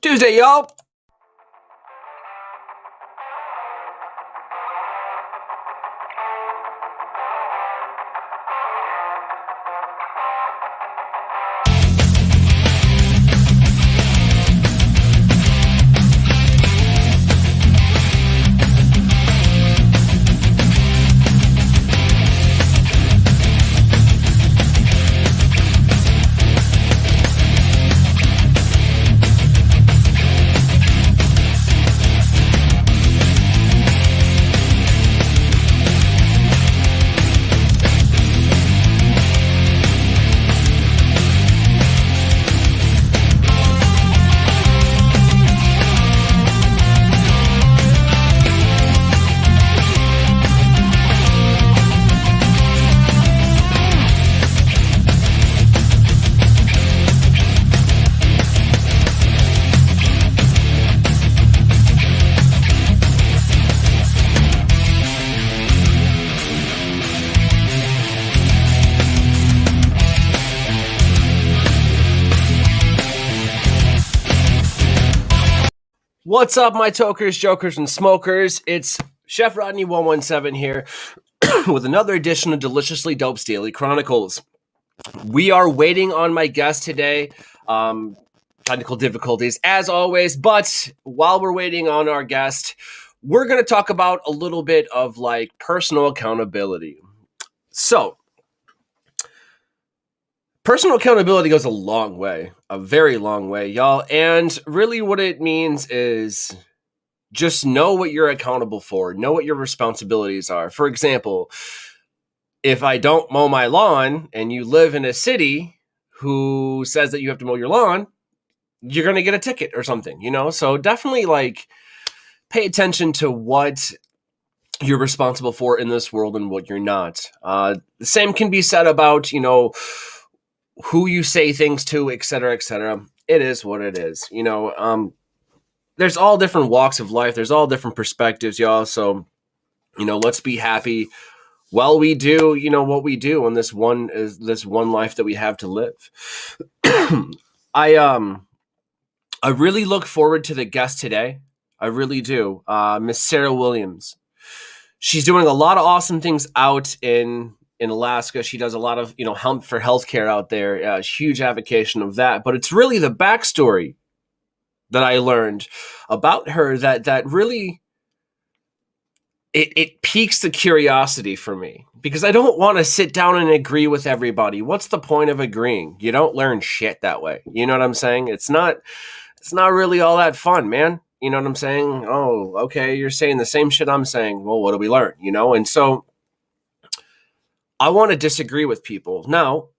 Tuesday, y'all. What's up, my tokers, jokers, and smokers? It's Chef Rodney 117 here with another edition of Deliciously Dope's Daily Chronicles. We are waiting on my guest today. Technical difficulties, as always, but while we're waiting on our guest, we're going to talk about a little bit of like personal accountability. So, personal accountability goes a long way, a very long way, y'all. And really what it means is just know what you're accountable for, know what your responsibilities are. For example, if I don't mow my lawn and you live in a city who says that you have to mow your lawn, you're going to get a ticket or something, you know? So definitely like pay attention to what you're responsible for in this world and what you're not. The same can be said about, you know, who you say things to, et cetera, et cetera. It is what it is. You know, there's all different walks of life. There's all different perspectives, y'all. So, you know, let's be happy while we do, you know, what we do on this one life that we have to live. I really look forward to the guest today. I really do. Miss Sara Williams. She's doing a lot of awesome things out in Alaska. She does a lot of, you know, hemp for healthcare out there. Huge advocation of that. But it's really the backstory that I learned about her that really it piques the curiosity for me, because I don't want to sit down and agree with everybody. What's the point of agreeing? You don't learn shit that way. You know what I'm saying? It's not really all that fun, man. You know what I'm saying? Oh, okay, you're saying the same shit I'm saying. Well, what do we learn? You know? And so I want to disagree with people. Now,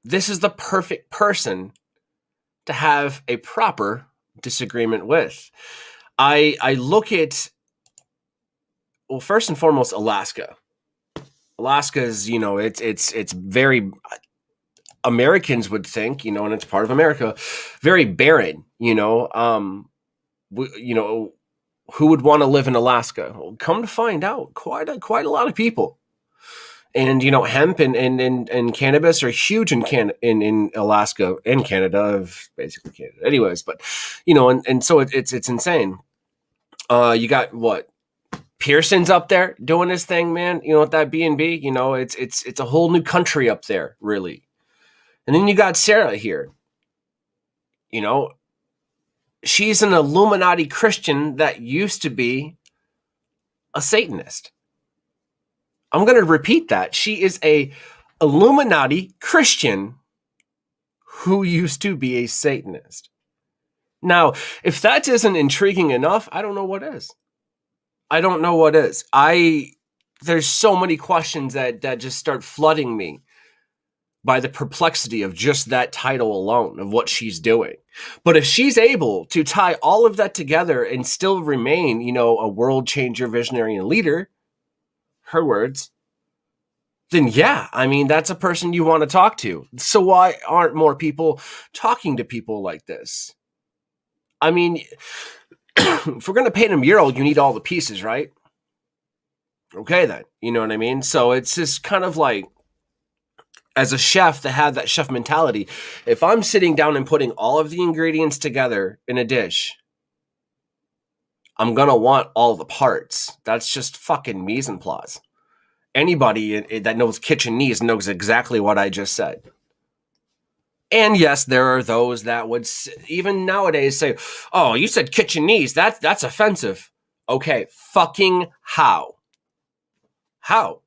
this is the perfect person to have a proper disagreement with. I look at, well, first and foremost, Alaska. Alaska is, you know, it's very, Americans would think, you know, and it's part of America, very barren, you know. You know, who would want to live in Alaska? Well, come to find out, quite a lot of people. And, you know, hemp and cannabis are huge in Alaska and Canada, basically Canada. Anyways, but, you know, and so it's insane. You got what? Pearson's up there doing his thing, man. You know, with that B&B, you know, it's a whole new country up there, really. And then you got Sara here. You know, she's an Illuminati Christian that used to be a Satanist. I'm going to repeat that. She is a Illuminati Christian who used to be a Satanist. Now, if that isn't intriguing enough, I don't know what is. I don't know what is. There's so many questions that just start flooding me by the perplexity of just that title alone of what she's doing. But if she's able to tie all of that together and still remain, you know, a world changer, visionary, and leader, her words, then yeah, I mean, that's a person you want to talk to. So why aren't more people talking to people like this? I mean, if we're going to paint a mural, you need all the pieces, right? Okay, then. You know what I mean? So it's just kind of like, as a chef that had that chef mentality, if I'm sitting down and putting all of the ingredients together in a dish, I'm going to want all the parts. That's just fucking mise en place. Anybody that knows kitchenese knows exactly what I just said. And yes, there are those that would even nowadays say, oh, you said kitchenese. That's offensive. Okay, fucking how? How?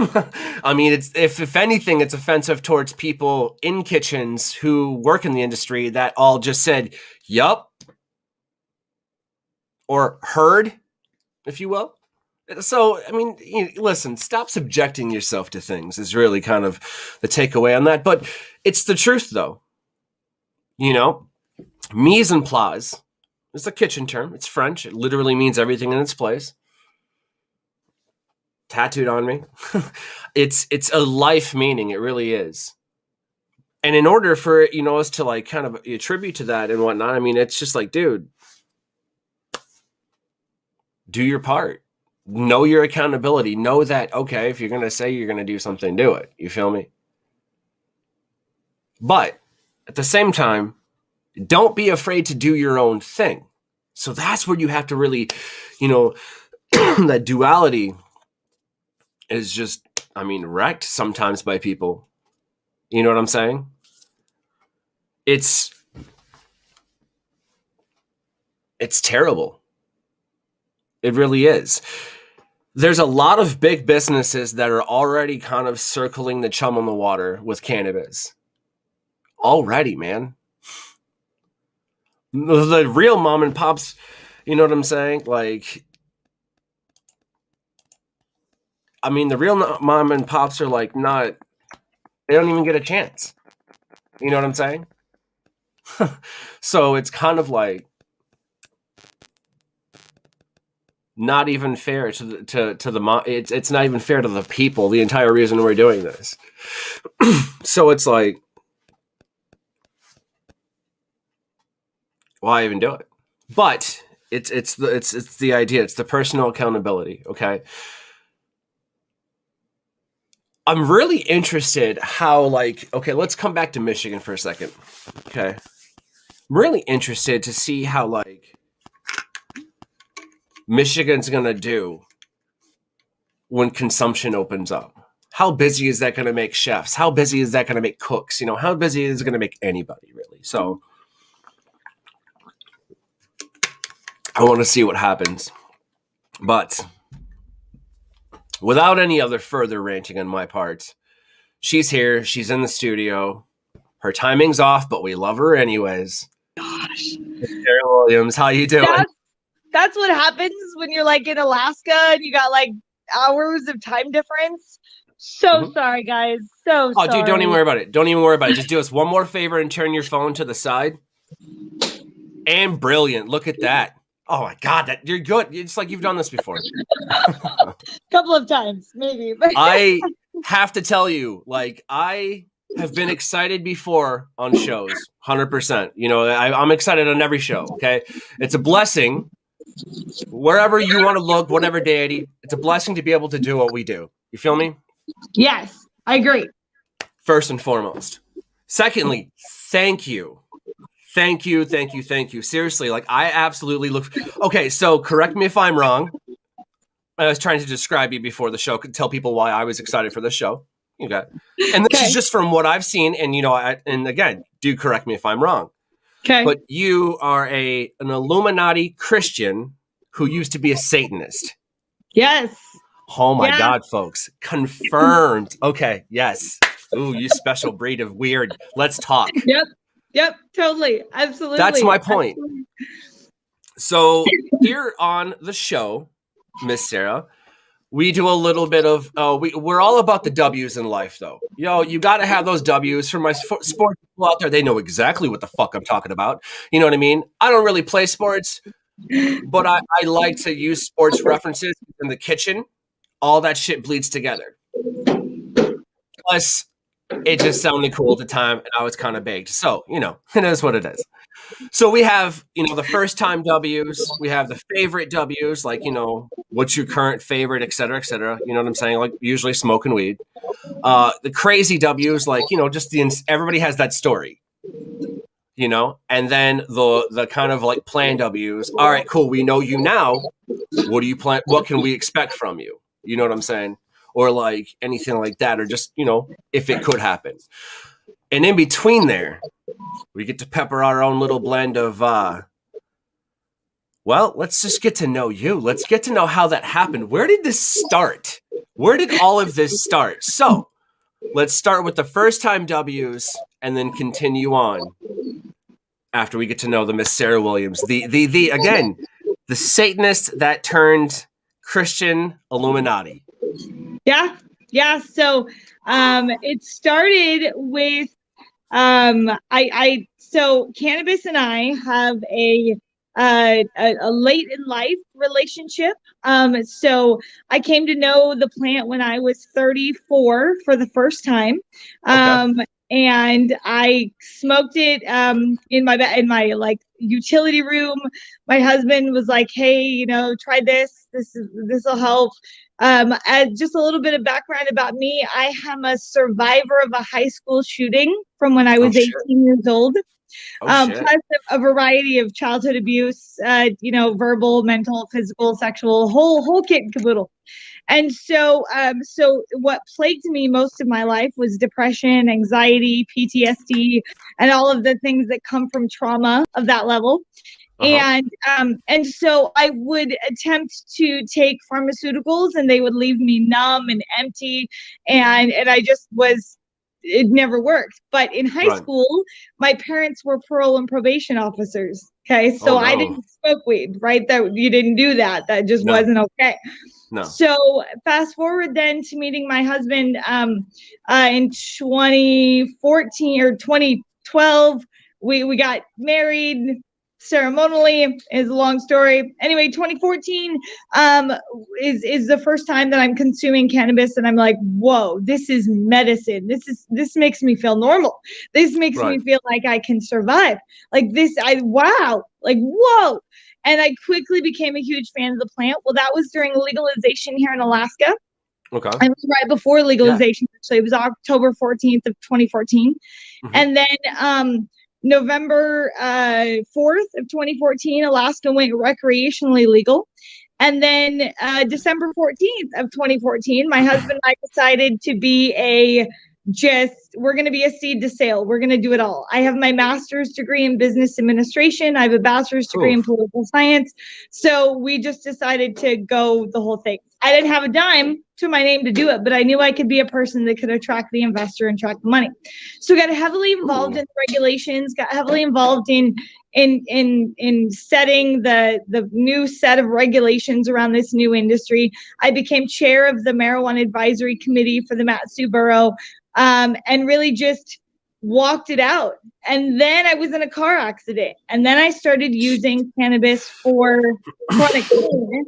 I mean, it's if anything, it's offensive towards people in kitchens who work in the industry that all just said, yup, or heard, if you will. So, I mean, listen, stop subjecting yourself to things is really kind of the takeaway on that. But it's the truth, though. Mise en place is a kitchen term. It's French. It literally means everything in its place. Tattooed on me. It's a life meaning. It really is. And in order for, us to like kind of attribute to that and whatnot, I mean, it's just like, dude, do your part. Know your accountability. Know that, okay, if you're going to say you're going to do something, do it. You feel me? But at the same time, don't be afraid to do your own thing. So that's where you have to really, that duality is just, wrecked sometimes by people. You know what I'm saying? It's terrible. It really is. There's a lot of big businesses that are already kind of circling the chum on the water with cannabis. Already, man. The real mom and pops, you know what I'm saying? Like, the real mom and pops are like they don't even get a chance. You know what I'm saying? So it's kind of like not even fair to the mom. It's not even fair to the people. The entire reason we're doing this. So it's like, why even do it? But it's the idea. It's the personal accountability. Okay. I'm really interested how let's come back to Michigan for a second. Okay. I'm really interested to see how Michigan's going to do when consumption opens up. How busy is that going to make chefs? How busy is that going to make cooks? How busy is it going to make anybody really? So I want to see what happens. But without any other further ranting on my part, she's here. She's in the studio. Her timing's off, but we love her anyways. Gosh. Sara Williams, how you doing? That's what happens when you're in Alaska and you got hours of time difference. So sorry, guys. So sorry. Oh, dude, don't even worry about it. Don't even worry about it. Just do us one more favor and turn your phone to the side. And brilliant. Look at that. Oh my God, you're good. It's like you've done this before. A couple of times, maybe. I have to tell you, I have been excited before on shows, 100%. I'm excited on every show, okay? It's a blessing. Wherever you want to look, whatever deity, it's a blessing to be able to do what we do. You feel me? Yes, I agree. First and foremost. Secondly, thank you. Thank you. Seriously, I absolutely look. Okay, so correct me if I'm wrong. I was trying to describe you before the show, tell people why I was excited for the show. Okay. And this is just from what I've seen. And, and again, do correct me if I'm wrong. Okay. But you are an Illuminati Christian who used to be a Satanist. Yes. Oh my God, folks. Confirmed. Okay. Yes. Ooh, you special breed of weird. Let's talk. Yep. Totally. Absolutely. That's my point. Absolutely. So here on the show, Miss Sara, we do a little bit of, we're all about the W's in life, though. You got to have those W's. For my sports people out there, they know exactly what the fuck I'm talking about. You know what I mean? I don't really play sports, but I like to use sports references in the kitchen. All that shit bleeds together. Plus, it just sounded cool at the time, and I was kind of baked. So, it is what it is. So we have, the first time W's, we have the favorite W's, like, what's your current favorite, et cetera, et cetera. You know what I'm saying? Like usually smoking weed. The crazy W's, like, just everybody has that story, and then the kind of like plan W's. All right, cool. We know you now. What do you plan? What can we expect from you? You know what I'm saying? Or like anything like that, or just, if it could happen. And in between there, we get to pepper our own little blend of, let's just get to know you. Let's get to know how that happened. Where did this start? Where did all of this start? So let's start with the first time W's and then continue on after we get to know the Miss Sara Williams, again, the Satanist that turned Christian Illuminati. Yeah. So, it started with, so cannabis and I have a late in life relationship. So I came to know the plant when I was 34 for the first time. And I smoked it in my like utility room. My husband was like, "Hey, try this. This will help." Just a little bit of background about me. I am a survivor of a high school shooting from when I was 18 years old. Plus a variety of childhood abuse, verbal, mental, physical, sexual, whole kit and caboodle. And so what plagued me most of my life was depression, anxiety, PTSD, and all of the things that come from trauma of that level. And so I would attempt to take pharmaceuticals and they would leave me numb and empty. And I just it never worked. But in high school, my parents were parole and probation officers. Okay. So I didn't smoke weed, right? That you didn't do that. That just wasn't okay. No. So fast forward then to meeting my husband in 2014 or 2012. We got married ceremonially. Is a long story. Anyway, 2014 is the first time that I'm consuming cannabis, and I'm like, whoa, this is medicine. This makes me feel normal. This makes me feel like I can survive. Like this, whoa. And I quickly became a huge fan of the plant. Well, that was during legalization here in Alaska. Okay. It was right before legalization. Yeah. So it was October 14th of 2014. Mm-hmm. And then November 4th of 2014, Alaska went recreationally legal. And then December 14th of 2014, my husband and I decided to be we're going to be a seed to sale. We're going to do it all. I have my master's degree in business administration. I have a bachelor's degree in political science. So we just decided to go the whole thing. I didn't have a dime to my name to do it, but I knew I could be a person that could attract the investor and attract the money. So got heavily involved in the regulations, got heavily involved in setting the new set of regulations around this new industry. I became chair of the Marijuana Advisory Committee for the Mat-Su Borough, and really just walked it out. And then I was in a car accident, and then I started using cannabis for chronic pain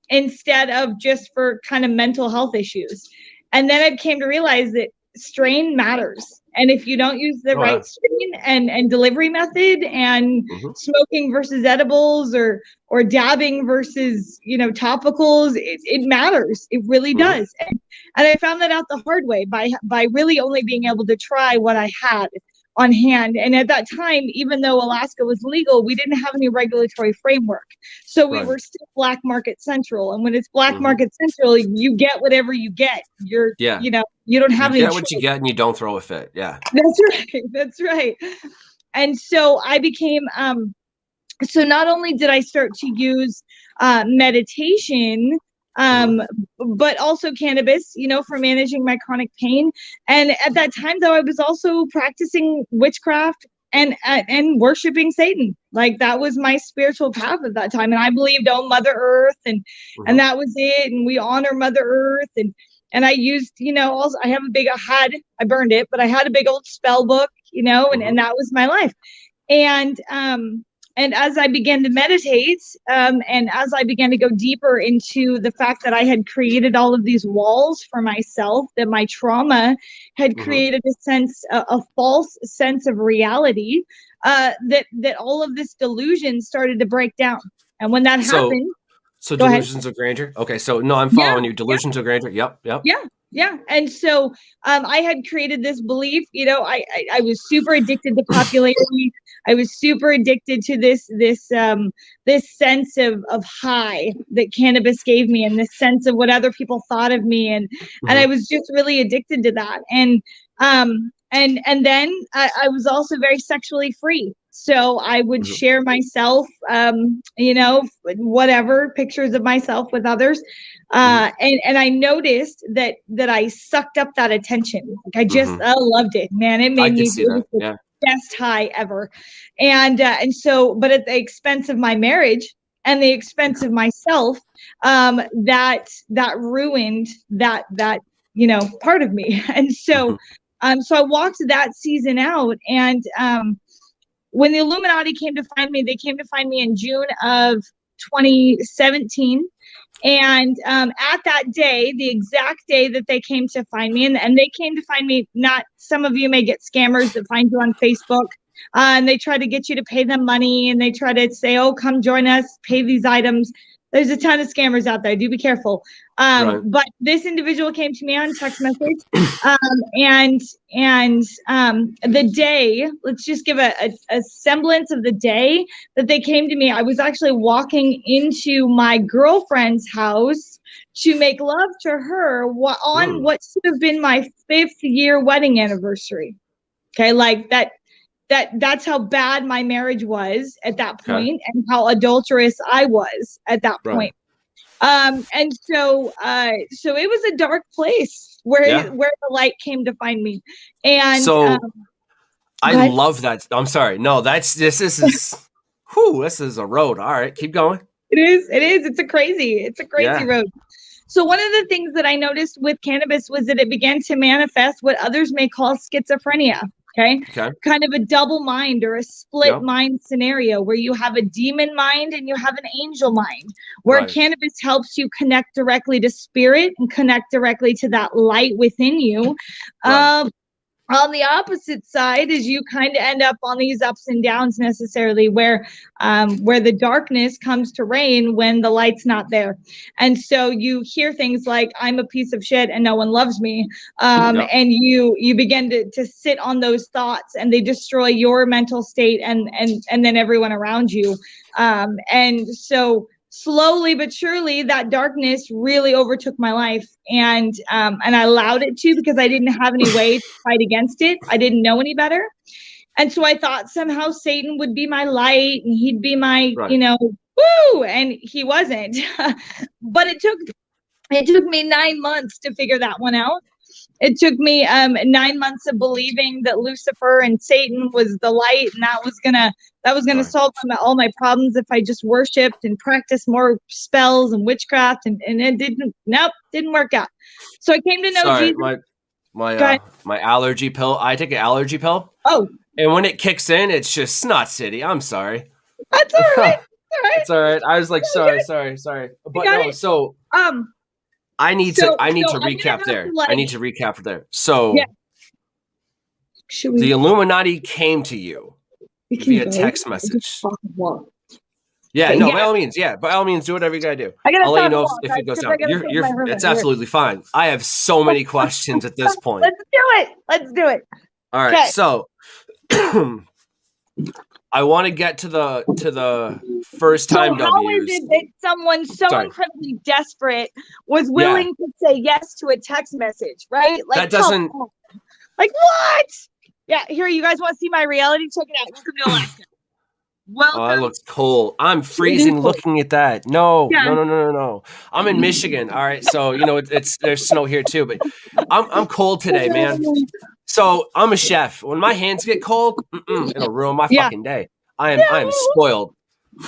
instead of just for kind of mental health issues. And then I came to realize that strain matters. And if you don't use the right strain and delivery method and smoking versus edibles or dabbing versus, topicals, it matters. It really does. And I found that out the hard way by really only being able to try what I had on hand. And at that time, even though Alaska was legal, we didn't have any regulatory framework. So we were still black market central. And when it's black market central, you get whatever you get. You don't have any. You get what you get and you don't throw a fit. Yeah. That's right. And so I became, so not only did I start to use meditation, but also cannabis, for managing my chronic pain. And at that time, though, I was also practicing witchcraft and worshiping Satan. Like that was my spiritual path at that time. And I believed, Mother Earth, and that was it. And we honor Mother Earth. And I used, also I burned it, but I had a big old spell book, and that was my life. And as I began to meditate, and as I began to go deeper into the fact that I had created all of these walls for myself, that my trauma had created a false sense of reality, that all of this delusion started to break down. And when that happened, so delusions of grandeur. Okay, so no, I'm following you. Delusions of grandeur. Yep. Yeah. And so I had created this belief, I was super addicted to popularity. I was super addicted to this sense of high that cannabis gave me, and this sense of what other people thought of me. And I was just really addicted to that. And then I was also very sexually free. So I would share myself, whatever, pictures of myself with others. And I noticed that I sucked up that attention. Like I just, I loved it, man. It made me the best high ever. And so, but at the expense of my marriage and the expense of myself, that ruined that, part of me. And so, so I walked that season out, and, when the Illuminati came to find me, they came to find me in June of 2017. And at that day, the exact day that they came to find me, and they came to find me, not, some of you may get scammers that find you on Facebook, and they try to get you to pay them money, and they try to say, oh, come join us, pay these items. There's a ton of scammers out there. Do be careful. But this individual came to me on text message, and the day, let's just give a semblance of the day that they came to me. I was actually walking into my girlfriend's house to make love to her on what should have been my 5th year wedding anniversary. Okay, like that's how bad my marriage was at that point, and how adulterous I was at that point. And so it was a dark place where the light came to find me. And so I love that. I'm sorry. No, this is this is a road. All right, keep going. It is. It's a crazy road. So one of the things that I noticed with cannabis was that it began to manifest what others may call schizophrenia. Okay. Kind of a double mind or a split mind scenario where you have a demon mind and you have an angel mind, where cannabis helps you connect directly to spirit and connect directly to that light within you. On the opposite side is you kind of end up on these ups and downs necessarily, where the darkness comes to reign when the light's not there. And so you hear things like, I'm a piece of shit and no one loves me. And you begin to sit on those thoughts, and they destroy your mental state and then everyone around you. And so slowly but surely, that darkness really overtook my life, and I allowed it to, because I didn't have any way to fight against it. I didn't know any better, and so I thought somehow Satan would be my light, and he'd be my, woo, and he wasn't. But it took me 9 months to figure that one out. It took me 9 months of believing that Lucifer and Satan was the light, and that was gonna solve all my problems if I just worshipped and practiced more spells and witchcraft, and it didn't work out. So I came to know Jesus. My allergy pill. I take an allergy pill. Oh, and when it kicks in, it's just snot city. I'm sorry. That's all right. It's all right. I was like, sorry. But no, so I need to recap there. I need to recap there. So the Illuminati came to you via text message. By all means. Yeah, by all means, do whatever you gotta do. I'll let you know if it goes down. It's absolutely fine. I have so many questions at this point. Let's do it. All right, so I want to get to the first time W's. How is it that someone so incredibly desperate was willing to say yes to a text message, right? Like, that doesn't. Like what? Yeah, here, you guys want to see my reality? Check it out. Welcome to Alaska. Welcome. Oh, that looks cold. I'm freezing looking at that. No. I'm in Michigan. All right, so there's snow here too, but I'm cold today, man. So I'm a chef. When my hands get cold, it'll ruin my fucking day. I am spoiled.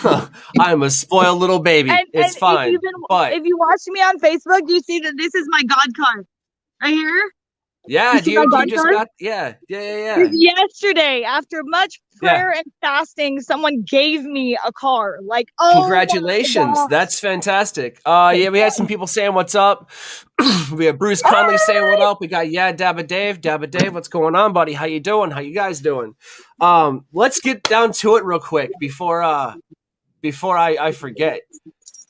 I am a spoiled little baby. It's fine. If you watch me on Facebook, you see that this is my God card right here. Yeah, You see my dude, you body just card? got, yeah. Yesterday, after much Yeah. prayer and fasting, someone gave me a car. Like, oh my Congratulations. God. That's fantastic. Yeah, we had some people saying what's up. We have Bruce Conley saying what up. We got Dabba Dave, what's going on, buddy? How you doing? How you guys doing? Let's get down to it real quick before I forget.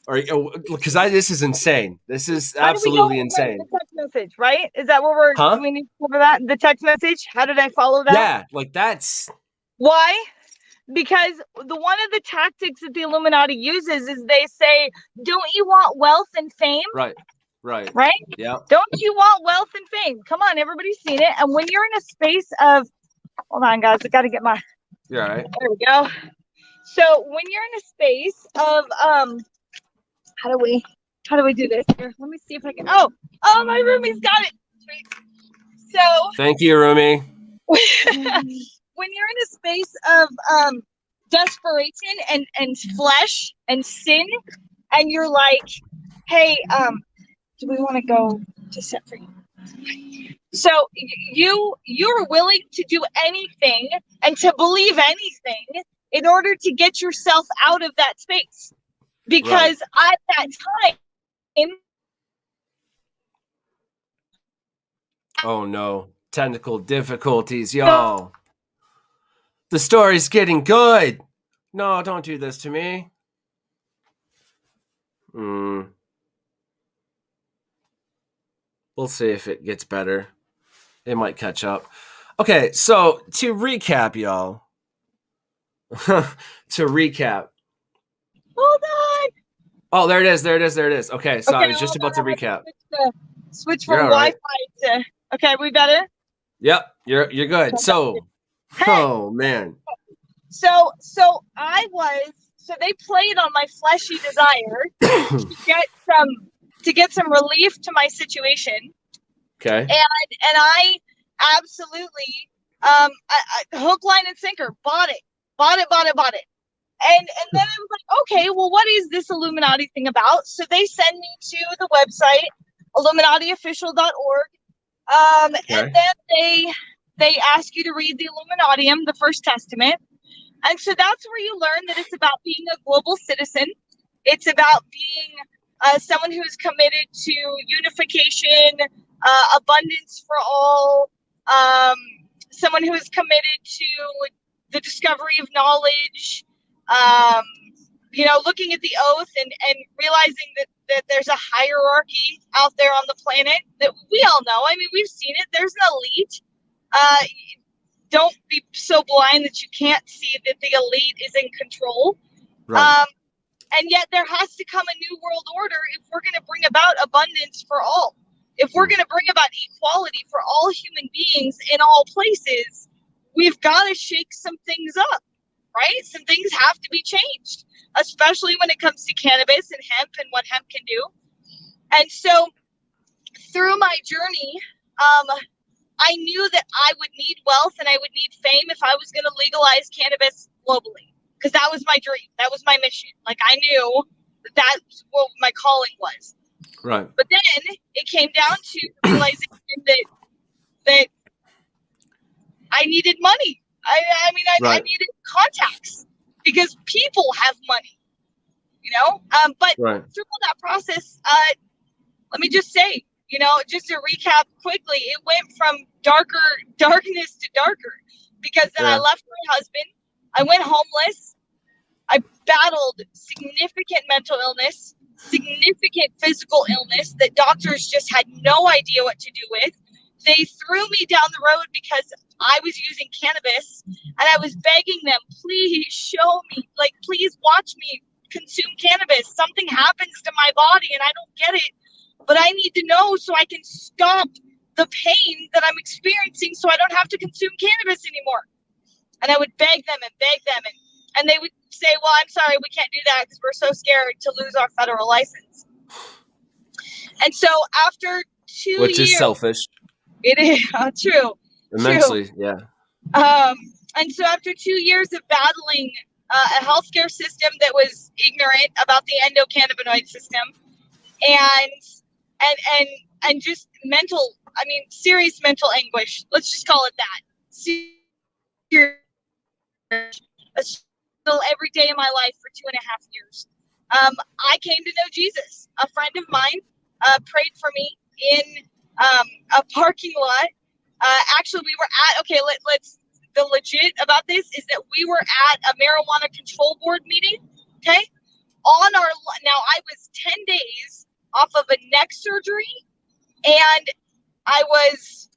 Or because this is insane. This is How do we go absolutely over the insane. text message, right? Is that what Huh? do we need to cover that? The text message? How did I follow that? Yeah, like that's Why? Because one of the tactics that the Illuminati uses is they say, don't you want wealth and fame? right. Right? Yeah. Don't you want wealth and fame? Come on, everybody's seen it. And when you're in a space of, hold on, guys, I got to get my, You're all right. there we go. So when you're in a space of, how do we do this here? Let me see if I can, oh, my roomie's got it. Sweet. So Thank you, Rumi. when you're in a space of desperation and flesh and sin, and you're like, hey, do we want to go to set free? So you're willing to do anything and to believe anything in order to get yourself out of that space, because at that time, oh no, technical difficulties, y'all. The story's getting good. No, don't do this to me. We'll see if it gets better. It might catch up. Okay, so to recap, y'all. Hold on. Oh, there it is. Okay, so I was just about to recap. Switch from Wi-Fi to. Okay, we better. Yep, you're good. So, oh man. So they played on my fleshy desire to get some relief to my situation. Okay. And I absolutely I hook, line, and sinker bought it. And then I was like, okay, well, what is this Illuminati thing about? So they send me to the website, illuminatiofficial.org. And then they ask you to read the Illuminatium, the First Testament. And so that's where you learn that it's about being a global citizen. It's about being someone who is committed to unification, abundance for all, someone who is committed to the discovery of knowledge, looking at the oath and realizing that there's a hierarchy out there on the planet that we all know. I mean, we've seen it. There's an elite. Don't be so blind that you can't see that the elite is in control. Right. And yet there has to come a new world order if we're going to bring about abundance for all. If we're going to bring about equality for all human beings in all places, we've got to shake some things up, right? Some things have to be changed, especially when it comes to cannabis and hemp and what hemp can do. And so through my journey, I knew that I would need wealth and I would need fame if I was going to legalize cannabis globally, because that was my dream. That was my mission. Like, I knew that's what my calling was. Right. But then it came down to realizing that I needed money. I needed contacts because people have money, But through all that process, let me just say, just to recap quickly, it went from darkness to darker, because then I left my husband. I went homeless. I battled significant mental illness, significant physical illness that doctors just had no idea what to do with. They threw me down the road because I was using cannabis, and I was begging them, please show me, please watch me consume cannabis. Something happens to my body and I don't get it, but I need to know so I can stop the pain that I'm experiencing so I don't have to consume cannabis anymore. And I would beg them, and they would say, well, I'm sorry, we can't do that because we're so scared to lose our federal license. And so after 2 years... Which is selfish. It is true. Immensely, true. Yeah. And so after 2 years of battling a healthcare system that was ignorant about the endocannabinoid system and just mental I mean, serious mental anguish. Let's just call it that. Serious, every day of my life for 2.5 years. I came to know Jesus. A friend of mine prayed for me in a parking lot. Actually, we were at, okay, let's, the legit about this is that we were at a marijuana control board meeting, okay? Now I was 10 days off of a neck surgery, and I was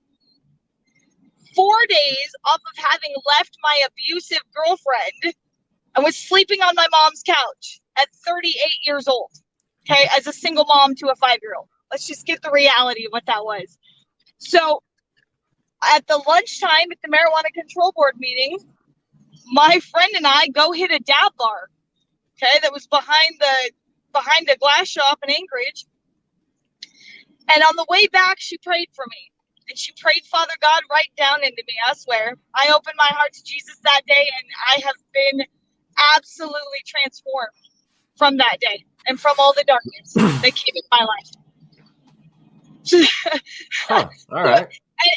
4 days off of having left my abusive girlfriend. I was sleeping on my mom's couch at 38 years old, okay, as a single mom to a 5-year-old. Let's just get the reality of what that was. So at the lunchtime at the marijuana control board meeting, my friend and I go hit a dab bar, okay, that was behind a glass shop in Anchorage. And on the way back, she prayed for me. And she prayed Father God right down into me, I swear. I opened my heart to Jesus that day, and I have been absolutely transformed from that day and from all the darkness that came in my life. Huh. All right.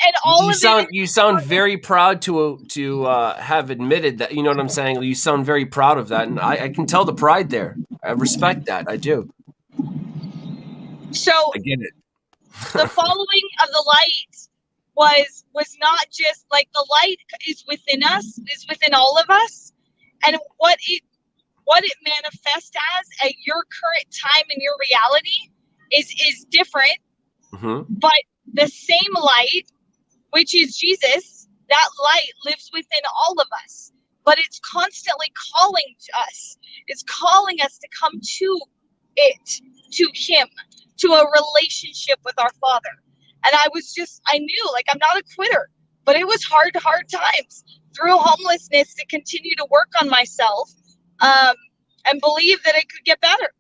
And all you sound very proud to have admitted that. You know what I'm saying? You sound very proud of that, and I can tell the pride there. I respect that. I do. So I get it. the following of the light was not just like, the light is within us, is within all of us, and what it manifests as at your current time in your reality is different. Mm-hmm. But the same light, which is Jesus, that light lives within all of us, but it's constantly calling to us. It's calling us to come to it, to him, to a relationship with our Father. And I knew, like, I'm not a quitter, but it was hard times through homelessness to continue to work on myself, and believe that it could get better.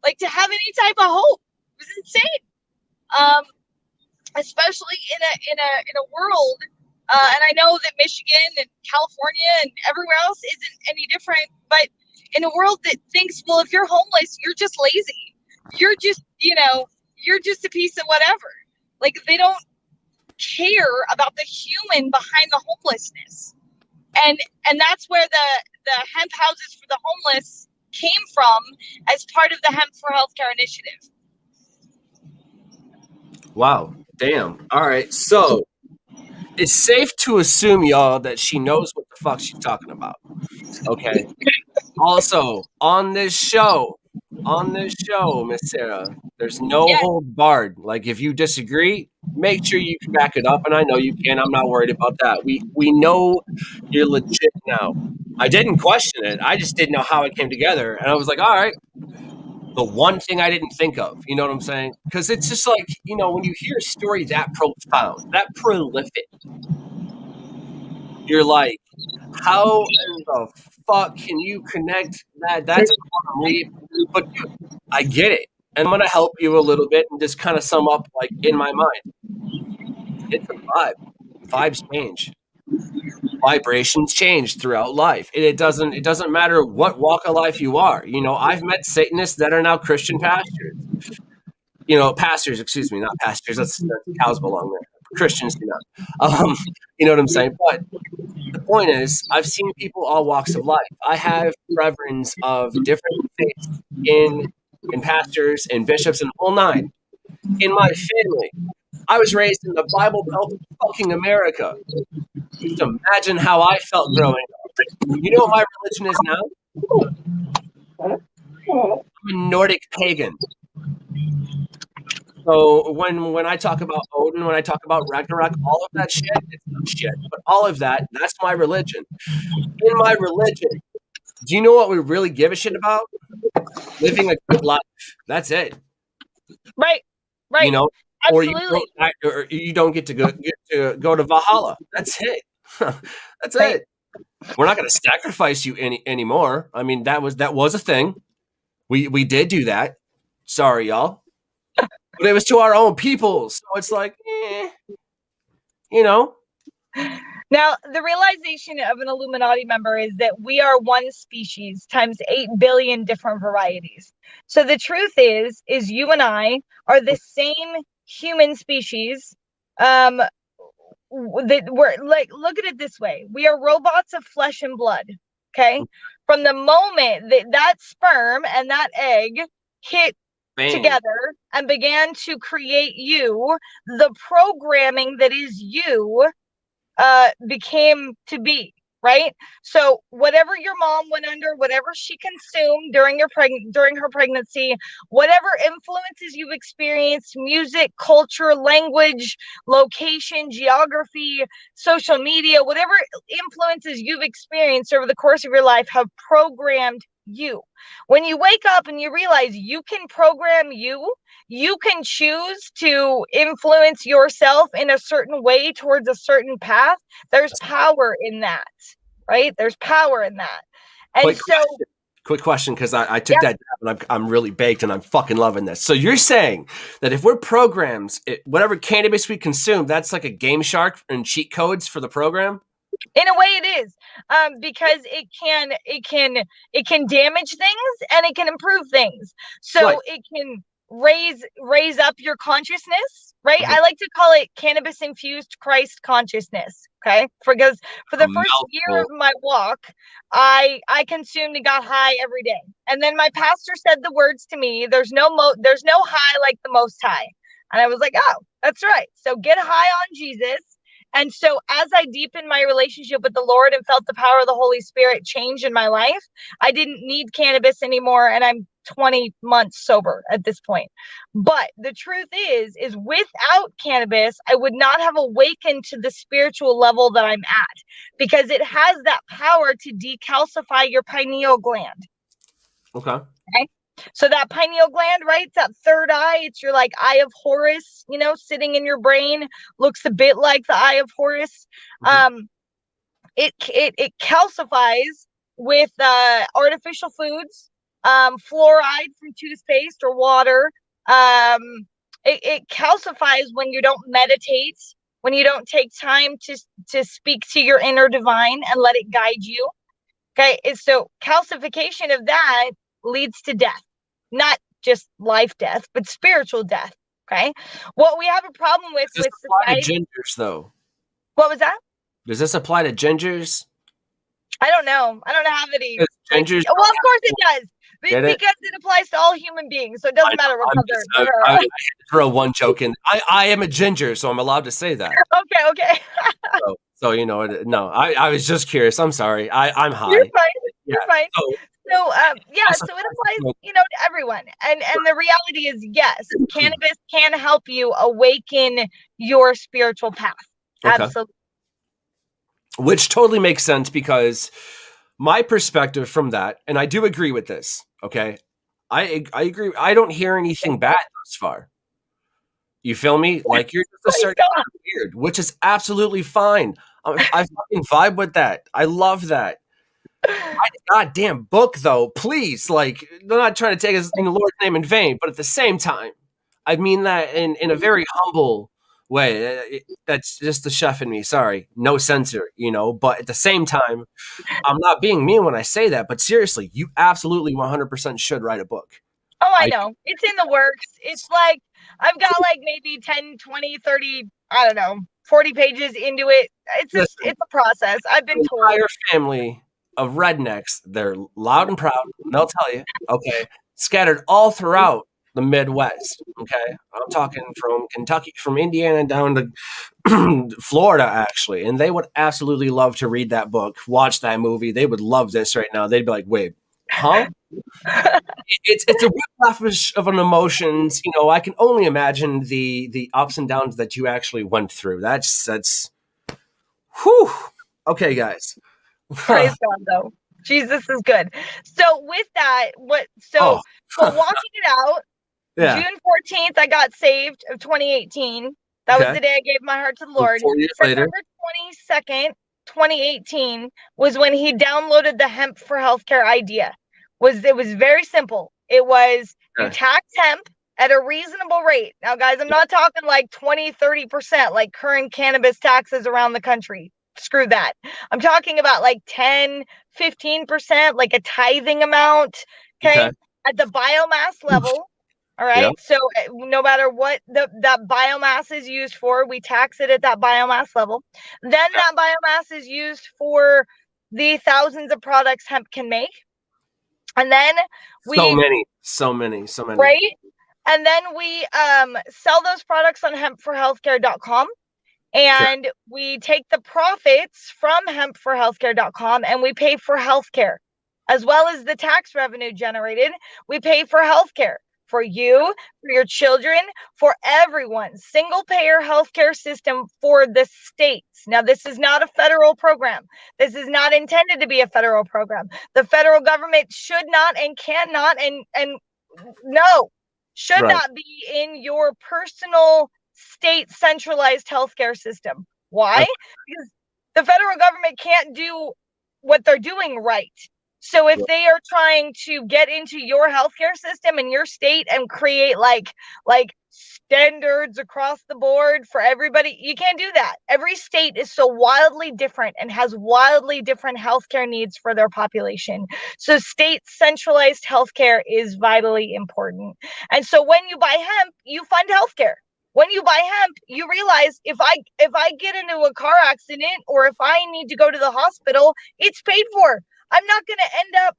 Like, to have any type of hope was insane. Especially in a world, and I know that Michigan and California and everywhere else isn't any different, but in a world that thinks, well, if you're homeless, you're just lazy. You're just, you're just a piece of whatever. Like, they don't care about the human behind the homelessness. And that's where the hemp houses for the homeless came from as part of the Hemp for Healthcare initiative. Wow. Damn. All right. So it's safe to assume, y'all, that she knows what the fuck she's talking about. Okay. Also, on this show, Miss Sarah, there's no hold barred. Like, if you disagree, make sure you can back it up. And I know you can. I'm not worried about that. We know you're legit now. I didn't question it. I just didn't know how it came together. And I was like, all right. The one thing I didn't think of, you know what I'm saying? Because it's just like, when you hear a story that profound, that prolific, you're like, how in the fuck can you connect that? That's a quantum leap. But dude, I get it. And I'm going to help you a little bit and just kind of sum up, like, in my mind. It's a vibe. Vibes change. Vibrations change throughout life. It doesn't matter what walk of life you are. I've met Satanists that are now Christian pastors. Pastors, excuse me, not pastors. That's cows belong there. Christians do not. You know what I'm saying? But the point is, I've seen people all walks of life. I have reverends of different faiths in pastors and bishops and whole nine in my family. I was raised in the Bible Belt of fucking America. Just imagine how I felt growing up. You know what my religion is now? I'm a Nordic pagan. So when I talk about Odin, when I talk about Ragnarok, all of that shit, it's not shit. But all of that, that's my religion. In my religion, do you know what we really give a shit about? Living a good life. That's it. Right. Absolutely. Or you don't get to go to Valhalla. That's it. That's it. We're not going to sacrifice you anymore. I mean, that was a thing. We did do that. Sorry, y'all. But it was to our own people. So it's like, Now, the realization of an Illuminati member is that we are one species times 8 billion different varieties. So the truth is you and I are the same human species um that we're like, look at it this way. We are robots of flesh and blood. Okay. From the moment that sperm and that egg hit Bang. together and began to create you, the programming that is you became to be, right? So whatever your mom went under, whatever she consumed during her pregnancy, whatever influences you've experienced, music, culture, language, location, geography, social media, whatever influences you've experienced over the course of your life have programmed you. When you wake up and you realize you can program you can choose to influence yourself in a certain way towards a certain path. There's power in that, right? There's power in that. And Quick question, because I took that down and I'm really baked and I'm fucking loving this. So you're saying that if we're programs, whatever cannabis we consume, that's like a game shark and cheat codes for the program? In a way it is, because it can damage things and it can improve things. So right. It can raise up your consciousness, right? I like to call it cannabis infused Christ consciousness. Okay. Because for the first year of my walk, I consumed and got high every day. And then my pastor said the words to me, there's no high like the Most High. And I was like, oh, that's right. So get high on Jesus. And so as I deepened my relationship with the Lord and felt the power of the Holy Spirit change in my life, I didn't need cannabis anymore. And I'm 20 months sober at this point. But the truth is without cannabis, I would not have awakened to the spiritual level that I'm at, because it has that power to decalcify your pineal gland. Okay. So that pineal gland, right? It's that third eye. It's your like eye of Horus, sitting in your brain. Looks a bit like the eye of Horus. It calcifies with artificial foods, fluoride from toothpaste or water. It calcifies when you don't meditate, when you don't take time to speak to your inner divine and let it guide you. Okay, so calcification of that leads to death. Not just life death, but spiritual death. Okay. What we have a problem with society. To gingers, though. What was that? Does this apply to gingers? I don't know. I don't have any. Gingers. Well, of course it does. Because it applies to all human beings. So it doesn't matter what color. I had to throw one joke in. I am a ginger, so I'm allowed to say that. Okay. So no, I was just curious. I'm sorry. I'm high. You're fine. You're fine. So it applies, to everyone. And the reality is, yes, cannabis can help you awaken your spiritual path. Okay. Absolutely. Which totally makes sense, because my perspective from that, and I do agree with this, okay? I agree. I don't hear anything bad thus far. You feel me? Like, you're just a certain kind of weird, which is absolutely fine. I fucking vibe with that. I love that. Goddamn book, though, please. Like, they're not trying to take us in the Lord's name in vain, but at the same time, I mean that in a very humble way. That's just the chef in me. Sorry, no censor, But at the same time, I'm not being mean when I say that. But seriously, you absolutely 100% should write a book. Oh, I know. It's in the works. It's like I've got like maybe 10, 20, 30, I don't know, 40 pages into it. It's a process. I've been told. Entire family of rednecks, they're loud and proud, and they'll tell you, okay, scattered all throughout the Midwest, okay? I'm talking from Kentucky, from Indiana down to Florida, actually, and they would absolutely love to read that book, watch that movie. They would love this right now. They'd be like, wait, huh? It's a whiplash of an emotions. I can only imagine the ups and downs that you actually went through. That's whew. Okay, guys. Praise God, though. Jesus is good. So with that, walking it out, June 14th, I got saved of 2018. That was the day I gave my heart to the Lord. 4 years later. September 22nd, 2018 was when he downloaded the Hemp for Healthcare idea. It was very simple. It was you tax hemp at a reasonable rate. Now, guys, I'm not talking like 20, 30% like current cannabis taxes around the country. Screw that. I'm talking about like 10, 15%, like a tithing amount. Okay. At the biomass level. All right. So no matter what that biomass is used for, we tax it at that biomass level. Then that biomass is used for the thousands of products hemp can make. And then so many. Right. And then we sell those products on hempforhealthcare.com. And we take the profits from hempforhealthcare.com and we pay for healthcare, as well as the tax revenue generated. We pay for healthcare for you, for your children, for everyone. Single payer healthcare system for the states. Now, this is not a federal program. This is not intended to be a federal program. The federal government should not and cannot and no, should not be in your personal state centralized healthcare system. Why? Because the federal government can't do what they're doing right. So if they are trying to get into your healthcare system in your state and create like standards across the board for everybody, you can't do that. Every state is so wildly different and has wildly different healthcare needs for their population. So state centralized healthcare is vitally important. And so when you buy hemp, you fund healthcare. When you buy hemp, you realize if I get into a car accident or if I need to go to the hospital, it's paid for. I'm not going to end up,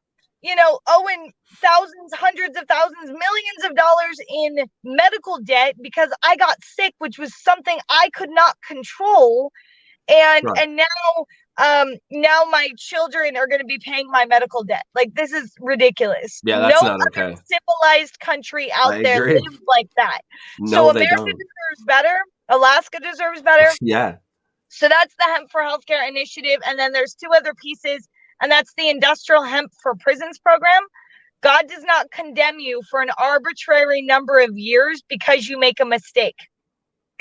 owing thousands, hundreds of thousands, millions of dollars in medical debt because I got sick, which was something I could not control. And now my children are going to be paying my medical debt. Like, this is ridiculous. Yeah, that's not okay. No civilized country out there lives like that. No, so America deserves better. Alaska deserves better. Yeah. So that's the Hemp for Healthcare initiative. And then there's two other pieces, and that's the Industrial Hemp for Prisons program. God does not condemn you for an arbitrary number of years because you make a mistake.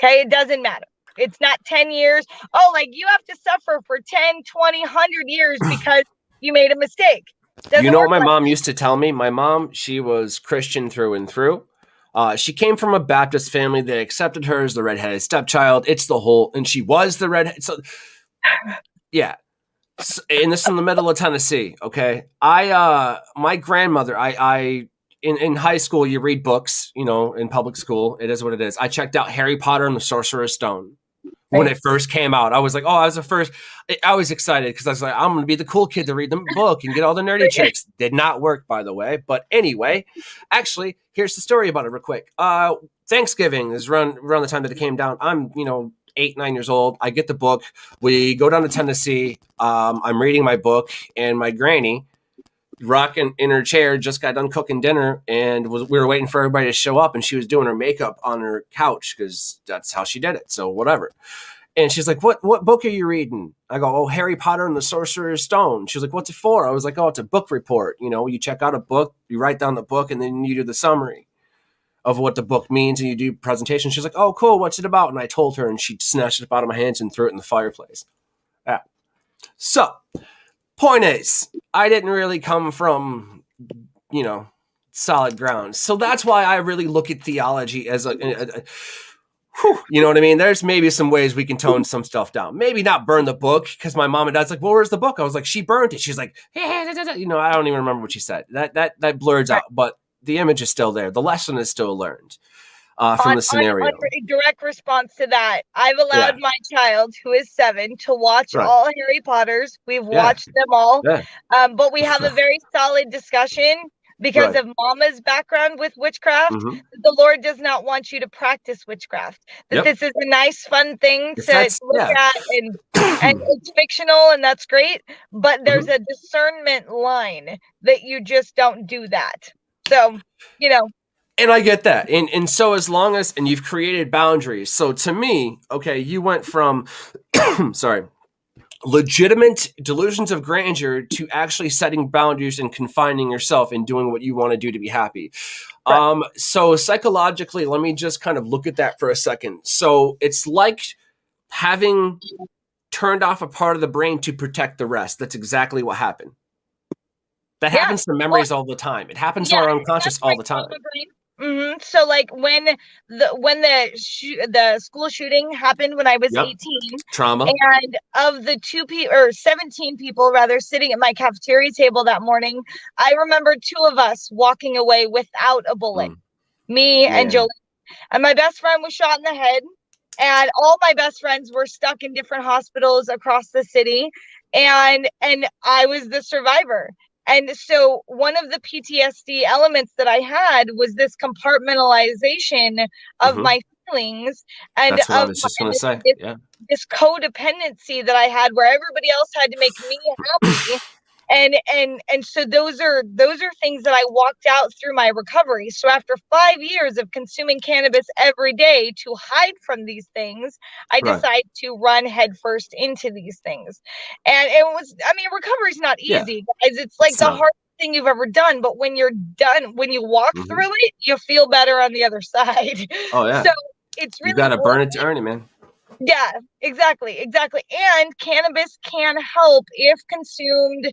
Okay, it doesn't matter. It's not 10 years. Oh, like you have to suffer for 10, 20, 100 years because you made a mistake. You know what my mom used to tell me? My mom, she was Christian through and through. She came from a Baptist family. They accepted her as the redheaded stepchild. And she was the redhead. So, yeah. And this is in the middle of Tennessee. Okay. My grandmother, in high school, you read books, in public school. It is what it is. I checked out Harry Potter and the Sorcerer's Stone when it first came out. I was like, I was excited because I was like, I'm going to be the cool kid to read the book and get all the nerdy chicks. Did not work, by the way. But anyway, actually, here's the story about it real quick. Thanksgiving is around the time that it came down. I'm, 8, 9 years old. I get the book. We go down to Tennessee. I'm reading my book, and my granny, rocking in her chair, just got done cooking dinner, and we were waiting for everybody to show up, and she was doing her makeup on her couch because that's how she did it. So whatever. And she's like, what book are you reading? I go, oh, Harry Potter and the Sorcerer's Stone. She was like, what's it for? I was like, oh, it's a book report. You check out a book, you write down the book, and then you do the summary of what the book means, and you do presentation. She's like, oh, cool, what's it about? And I told her, and she snatched it out of my hands and threw it in the fireplace. Yeah. So, point is, I didn't really come from, solid ground. So that's why I really look at theology as you know what I mean? There's maybe some ways we can tone some stuff down. Maybe not burn the book, because my mom and dad's like, well, where's the book? I was like, she burnt it. She's like, I don't even remember what she said. That blurs out, but the image is still there. The lesson is still learned from the scenario. In direct response to that, I've allowed my child, who is 7, to watch all Harry Potters. We've watched them all. Yeah. But we have a very solid discussion because of Mama's background with witchcraft. Mm-hmm. The Lord does not want you to practice witchcraft. That this is a nice, fun thing to look at, and it's fictional, and that's great. But there's a discernment line that you just don't do that. So, And I get that. And so as long as, and you've created boundaries. So to me, okay, you went from, legitimate delusions of grandeur to actually setting boundaries and confining yourself and doing what you want to do to be happy. Right. So psychologically, let me just kind of look at that for a second. So it's like having turned off a part of the brain to protect the rest. That's exactly what happened. That happens to memories all the time. It happens to our unconscious all the time. Mm-hmm. So like when the school shooting happened when I was 18, trauma, and of the 17 people rather sitting at my cafeteria table that morning, I remember 2 of us walking away without a bullet. me and Yeah. Jolie. And my best friend was shot in the head. And all my best friends were stuck in different hospitals across the city. And I was the survivor. And so one of the PTSD elements that I had was this compartmentalization of Mm-hmm. my feelings and That's what I of was just my, gonna say. this, Yeah. this codependency that I had where everybody else had to make me happy. And so those are things that I walked out through my recovery. So after 5 years of consuming cannabis every day to hide from these things, I Right. decided to run headfirst into these things. And it was, I mean, recovery is not Yeah. easy, guys. It's like It's the not. hardest thing you've ever done, but when you're done, when you walk Mm-hmm. through it, you feel better on the other side. Oh yeah. So it's You really gotta worth burn it to it. earn it, man. Yeah, exactly. And cannabis can help if consumed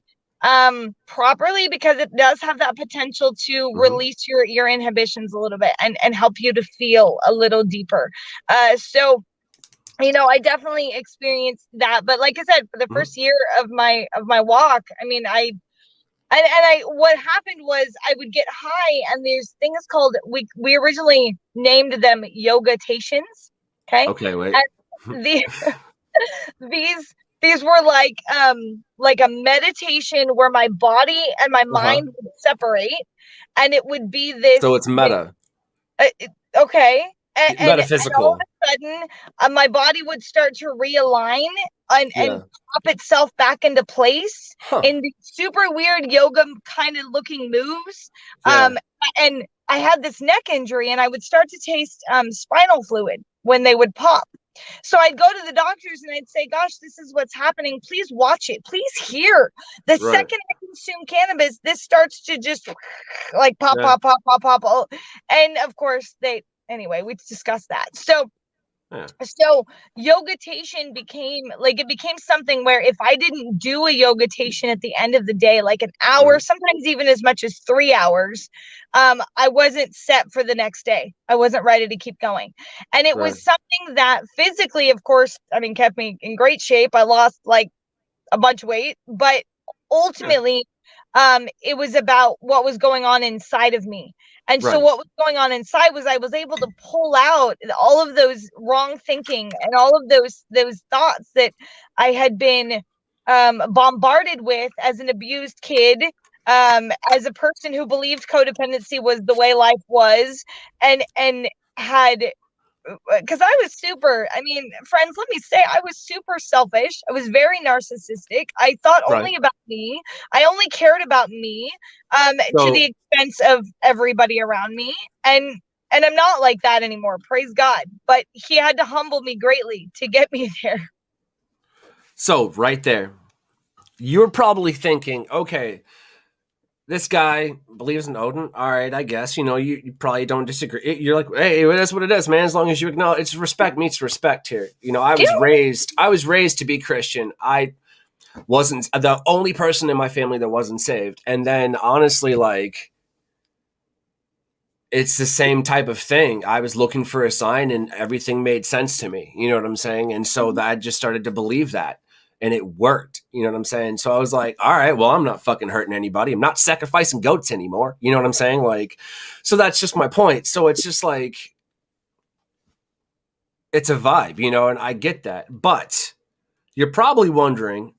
properly, because it does have that potential to Mm-hmm. release your inhibitions a little bit and help you to feel a little deeper. So I definitely experienced that. But like I said, for the Mm-hmm. first year of my walk, I mean, I what happened was I would get high, and there's things called, we originally named them yogatations. Okay. Okay, wait. And the these these were like a meditation where my body and my Uh-huh. mind would separate, and it would be this So it's meta. okay. And all of Metaphysical. a sudden, my body would start to realign and Yeah. pop itself back into place Huh. in these super weird yoga kind of looking moves. Yeah. And I had this neck injury, and I would start to taste spinal fluid when they would pop. So I'd go to the doctors and I'd say, gosh, this is what's happening. Please watch it. Please hear. The Right. second I consume cannabis, this starts to just like pop, Yeah. pop, pop, pop, pop. Oh. And of course, anyway, we discussed that. Yeah. So yogatation became something where if I didn't do a yogatation at the end of the day, like an hour, Mm-hmm. sometimes even as much as 3 hours, I wasn't set for the next day. I wasn't ready to keep going. And it Right. was something that physically, of course, I mean, kept me in great shape. I lost like a bunch of weight, but Yeah. ultimately, it was about what was going on inside of me. And so Right. what was going on inside was I was able to pull out all of those wrong thinking and all of those thoughts that I had been bombarded with as an abused kid, as a person who believed codependency was the way life was, and had, because I was I mean, friends, let me say, I was super selfish. I was very narcissistic. I thought Right. only about me. I only cared about me, to the So expense of everybody around me. And I'm not like that anymore, praise God. But he had to humble me greatly to get me there. right there. You're probably thinking, okay, this guy believes in Odin. All right, I guess. You probably don't disagree. You're like, hey, that's what it is, man. As long as you acknowledge, it's respect meets respect here. I Yeah. was raised to be Christian. I wasn't the only person in my family that wasn't saved. And then honestly, like, it's the same type of thing. I was looking for a sign and everything made sense to me. You know what I'm saying? And so that I just started to believe that. And it worked. You know what I'm saying? So I was like, all right, well, I'm not fucking hurting anybody. I'm not sacrificing goats anymore. You know what I'm saying? Like, so that's just my point. So it's just like, it's a vibe, and I get that. But you're probably wondering,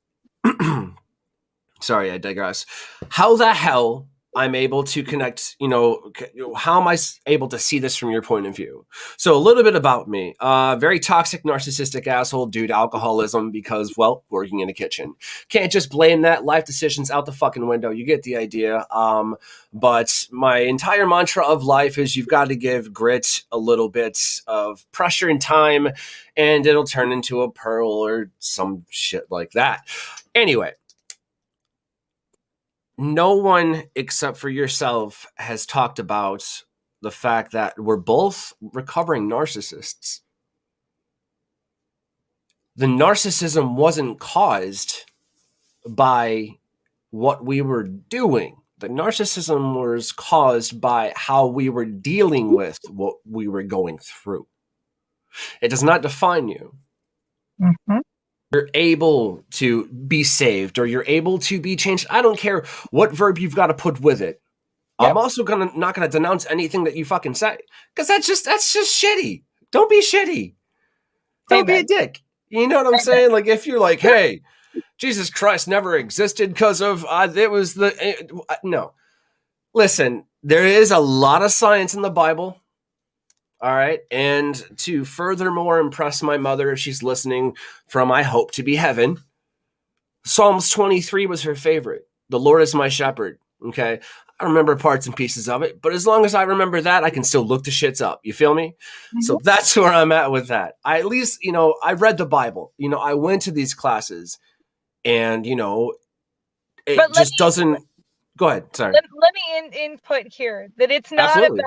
sorry, I digress. How the hell I'm able to connect, how am I able to see this from your point of view? So a little bit about me. Very toxic, narcissistic asshole due to alcoholism because, well, working in a kitchen. Can't just blame that. Life decisions out the fucking window. You get the idea. But my entire mantra of life is you've got to give grit a little bit of pressure and time, and it'll turn into a pearl or some shit like that. Anyway, no one except for yourself has talked about the fact that we're both recovering narcissists. The narcissism wasn't caused by what we were doing. The narcissism was caused by how we were dealing with what we were going through. It does not define you. Mm-hmm. You're able to be saved or you're able to be changed. I don't care what verb you've got to put with it. I'm also not gonna denounce anything that you fucking say, because that's just shitty. Don't be shitty. Don't be a dick. You know what I'm saying? Like, if you're like, hey, Jesus Christ never existed because of it was the no. Listen, there is a lot of science in the Bible. All right, and to furthermore impress my mother, if she's listening from I hope to be heaven, Psalms 23 was her favorite. The Lord is my shepherd. Okay, I remember parts and pieces of it, but as long as I remember that, I can still look the shits up. You feel me? Mm-hmm. So that's where I'm at with that. I at least, I read the Bible. I went to these classes, and it just doesn't. Go ahead. Sorry. Let me input here that it's not about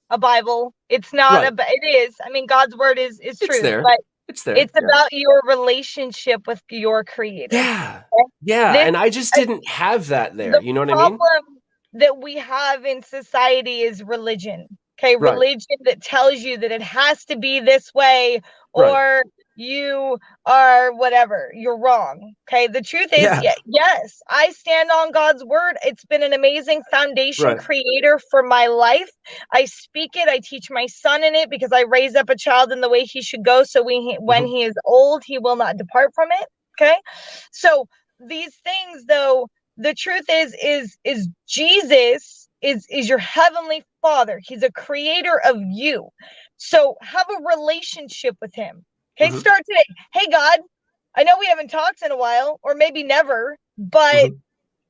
a Bible. It's not about. It is. I mean, God's word is true, but it's there. It's about your relationship with your Creator. Yeah, yeah. And I just didn't have that there. You know what I mean? The problem that we have in society is religion. Okay, religion that tells you that it has to be this way, or you are whatever. You're wrong. Okay, the truth is, yes, I stand on God's word. It's been an amazing foundation creator for my life. I speak it. I teach my son in it because I raise up a child in the way he should go. So when he is old, he will not depart from it. Okay, so these things, though, the truth is Jesus is your heavenly Father. He's a creator of you. So have a relationship with him. Okay, start today. Hey, God, I know we haven't talked in a while, or maybe never, but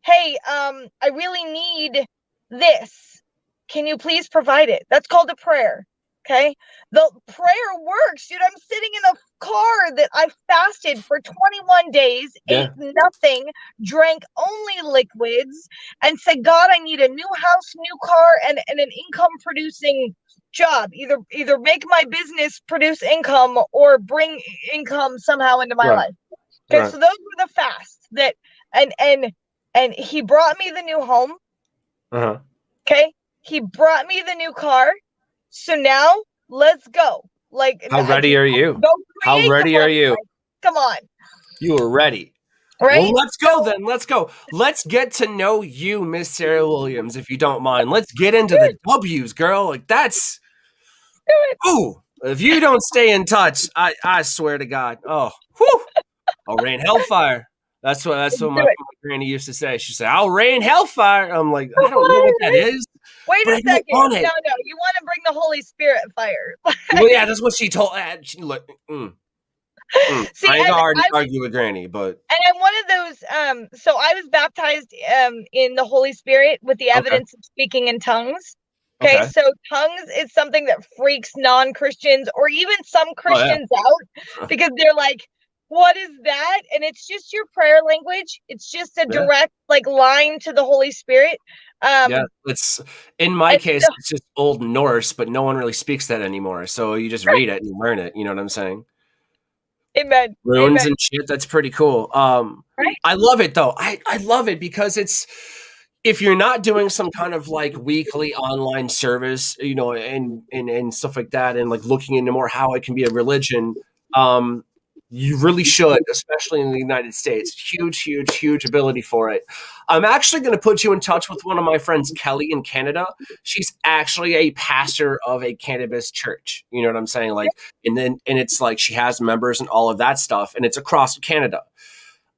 hey, I really need this. Can you please provide it? That's called a prayer. Okay, the prayer works, dude. I'm sitting in a car that I fasted for 21 days, ate nothing, drank only liquids, and said, God, I need a new house, new car, and an income producing job. Either make my business produce income or bring income somehow into my life. Okay, so those were the fasts that, and he brought me the new home. Okay, he brought me the new car. So now let's go. Like, how ready are you? How ready are you? Come on. You are ready. Right? Well, let's go then. Let's go. Let's get to know you, Miss Sara Williams, if you don't mind. Let's get into the W's, girl. Like, that's. Ooh, if you don't stay in touch, I swear to God. Oh, whew. I'll rain hellfire. That's what my granny used to say. She said, I'll rain hellfire. I'm like, I don't know what that is. Wait a second. No, you want to bring the Holy Spirit fire. Well, yeah, that's what she told. See, I ain't gonna argue with Granny, but. And I'm one of those, so I was baptized in the Holy Spirit with the evidence of speaking in tongues. Okay, so tongues is something that freaks non-Christians or even some Christians out because they're like, what is that? And it's just your prayer language. It's just a direct line to the Holy Spirit. It's in my case, it's just Old Norse, but no one really speaks that anymore. So you just read it and learn it. You know what I'm saying? Amen. Runes and shit. That's pretty cool. I love it though. I love it because it's, if you're not doing some kind of like weekly online service, and stuff like that, and like looking into more how it can be a religion, you really should, especially in the United States. Huge ability for it. I'm actually going to put you in touch with one of my friends, Kelly, in Canada. She's actually a pastor of a cannabis church. You know what I'm saying? Like, and it's like she has members and all of that stuff, and it's across Canada.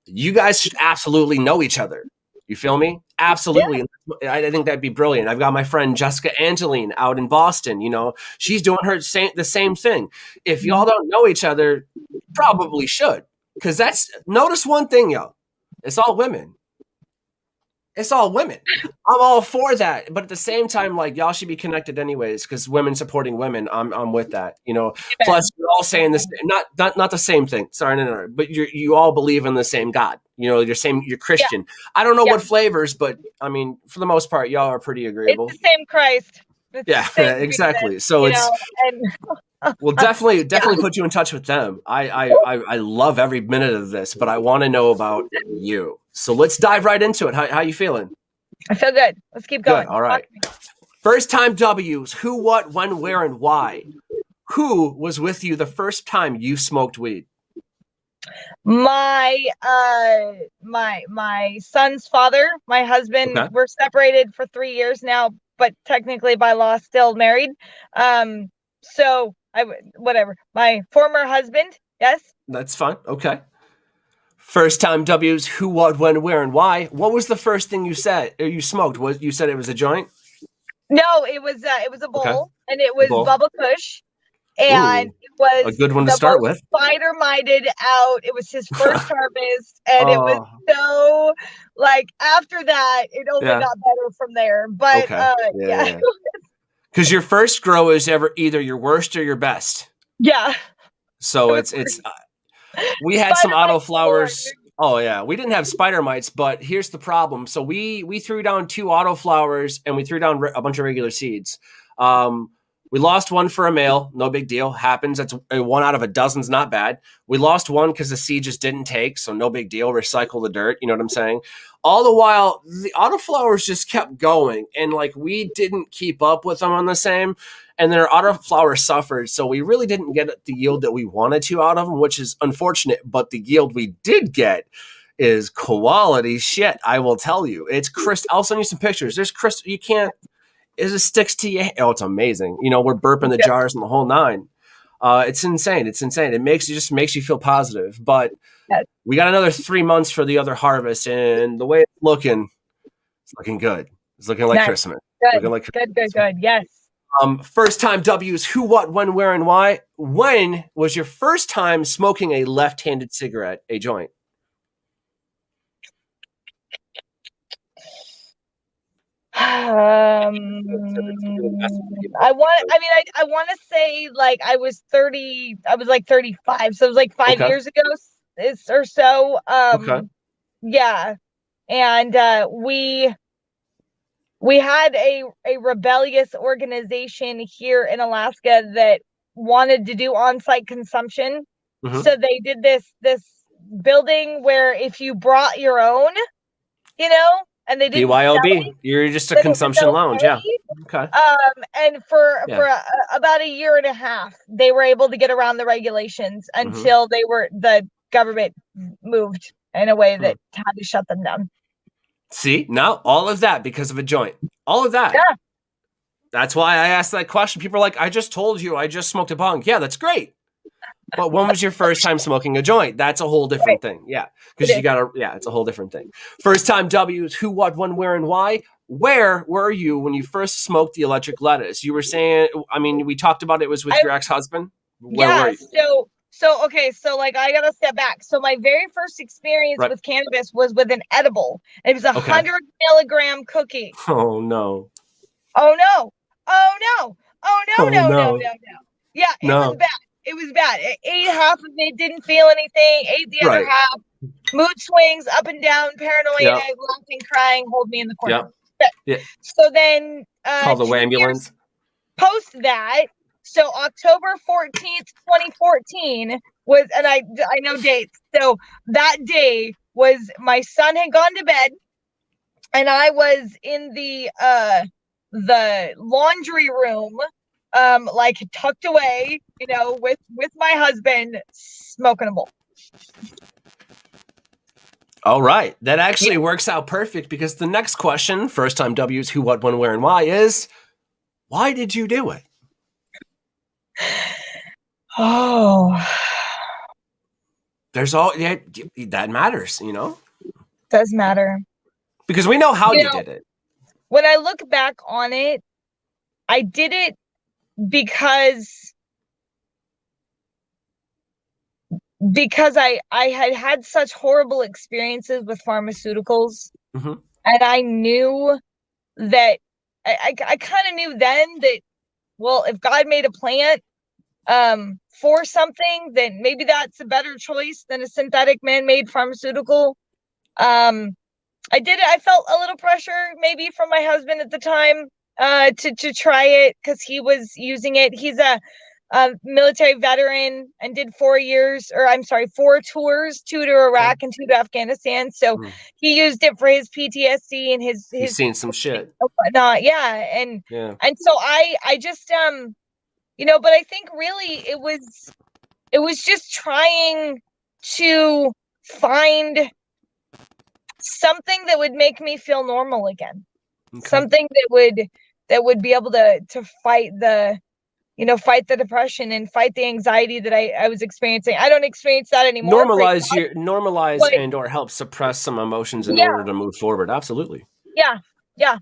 You guys should absolutely know each other. You feel me? Absolutely. Yeah. I think that'd be brilliant. I've got my friend Jessica Angeline out in Boston. She's doing the same thing. If y'all don't know each other, probably should. Because notice one thing, y'all. It's all women. It's all women. I'm all for that. But at the same time, like, y'all should be connected anyways, because women supporting women, I'm with that. Plus you're all saying this, not the same thing. Sorry, no. But you all believe in the same God. You're Christian. Yeah. I don't know what flavors, but I mean, for the most part, y'all are pretty agreeable. It's the same Christ. Exactly. So we'll definitely put you in touch with them. I love every minute of this, but I want to know about you. So let's dive right into it. How you feeling? I feel good. Let's keep going. Good. All right. First time W's. Who, what, when, where, and why? Who was with you the first time you smoked weed? My son's father, my husband, Okay. we're separated for 3 years now, but technically by law still married. So whatever. My former husband, yes. That's fine. Okay. First time W's, who, what, when, where, and why. What was the first thing you said or you smoked? Was you said it was a joint? No, it was a Okay. bowl, and it was Bowl. Bubba Kush, and Ooh, it a was good one to the start most with. spider-minded out. It was his first harvest, and it was Oh, so like after that, it only yeah. got better from there. But Okay. Yeah, yeah, yeah. Because your first grow is ever either your worst or your best. yeah, So it was it's we had some spider auto mites galore, flowers. Oh yeah, we didn't have spider mites, but here's the problem. So we threw down 2 auto flowers and we threw down a bunch of regular seeds. Um, we lost one for a male, no big deal. Happens. That's 1 out of a dozen's not bad. We lost one because the seed just didn't take, so no big deal. Recycle the dirt. You know what I'm saying? All the while, the auto flowers just kept going, and like we didn't keep up with them on the same. And then our autoflower suffered, so we really didn't get the yield that we wanted to out of them, which is unfortunate. But the yield we did get is quality shit. I will tell you, it's crystal. I'll send you some pictures. There's crystal. You can't. It just sticks to you. Oh, it's amazing. You know, we're burping the yeah, jars and the whole nine. It's insane. It's insane. Just makes you feel positive. But yeah, we got another 3 months for the other harvest, and the way it's looking good. It's looking like nice, Christmas. Looking good, like good, good, good. Yes. First time W's, who, what, when, where, and why. When was your first time smoking a left-handed cigarette, a joint? I want to say like I was 30, I was like 35, so it was like five Okay. years ago or so. Okay. Yeah, and we had a rebellious organization here in Alaska that wanted to do on-site consumption. Mm-hmm. So they did this building where if you brought your own, you know, and they didn't sell BYOB. it, You're just a then it was consumption lounge. Yeah. okay. Okay. And for Yeah. about a year and a half, they were able to get around the regulations Mm-hmm. until the government moved in a way Hmm. that had to shut them down. See, now all of that because of a joint. All of that. Yeah. That's why I asked that question. People are like, I just told you I just smoked a bong. Yeah, that's great. But when was your first time smoking a joint? That's a whole different thing. Yeah. Because you gotta, yeah, it's a whole different thing. First time W's, who, what, when, where, and why. Where were you when you first smoked the electric lettuce? You were saying, I mean, we talked about it was with your ex-husband. Where were you? Okay, so like I gotta step back. So my very first experience Right. with cannabis was with an edible. It was a Okay. 100-milligram cookie. Oh no. Oh no. Oh no. Oh no, Oh no, no, no. no, no. Yeah, it was No. bad. It was bad. I ate half of it, didn't feel anything, ate the other Right. half, mood swings up and down, paranoia, Yep. laughing, crying, hold me in the corner. Yep. Yeah. So then Call the 2 years ambulance. post that, so October 14th, 2014 was, and I know dates. So that day was my son had gone to bed, and I was in the laundry room, like tucked away, you know, with my husband smoking a bowl. All right. That actually works out perfect because the next question, first time W's, who, what, when, where, and why, is why did you do it? Oh, There's all, yeah, that matters, you know, does matter. because we know how You you know, did it. When I look back on it, I did it because I had such horrible experiences with pharmaceuticals. Mm-hmm. And I knew that I kind of knew then that, well, if God made a plant for something, then maybe that's a better choice than a synthetic man-made pharmaceutical. I felt a little pressure maybe from my husband at the time to try it because he was using it. He's a military veteran and did 4 tours, 2 to Iraq and 2 to Afghanistan. So he used it for his PTSD and his He's seen some shit. Whatnot. Yeah. And so I just you know, but I think really it was just trying to find something that would make me feel normal again. Okay. Something that would be able to fight the, fight the depression and fight the anxiety that I was experiencing. I don't experience that anymore. Normalize and or help suppress some emotions in order to move forward. Absolutely. Yeah. Yeah.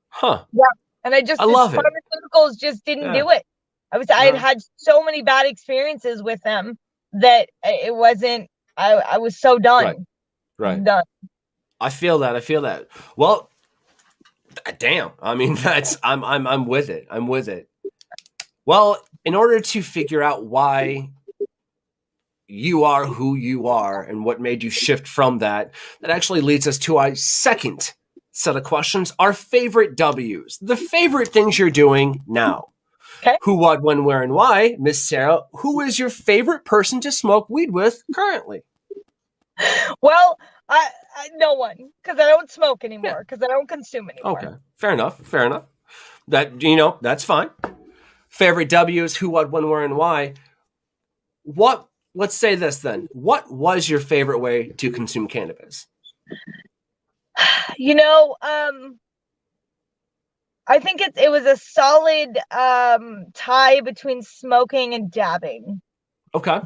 Huh. Yeah. And I love it. Pharmaceuticals just didn't do it. I had so many bad experiences with them that it wasn't, I was so done. Right. Done. I feel that. Well, damn. I mean, I'm with it. I'm with it. Well, in order to figure out why you are who you are and what made you shift from that actually leads us to our second set of questions, our favorite W's, the favorite things you're doing now. Okay. Who, what, when, where, and why. Miss Sara, who is your favorite person to smoke weed with currently? Well, I no one, because I don't smoke anymore, because I don't consume anymore. Okay, fair enough. That, that's fine. Favorite W's, who, what, when, where, and why. Let's say this then. What was your favorite way to consume cannabis? I think it was a solid tie between smoking and dabbing. Okay.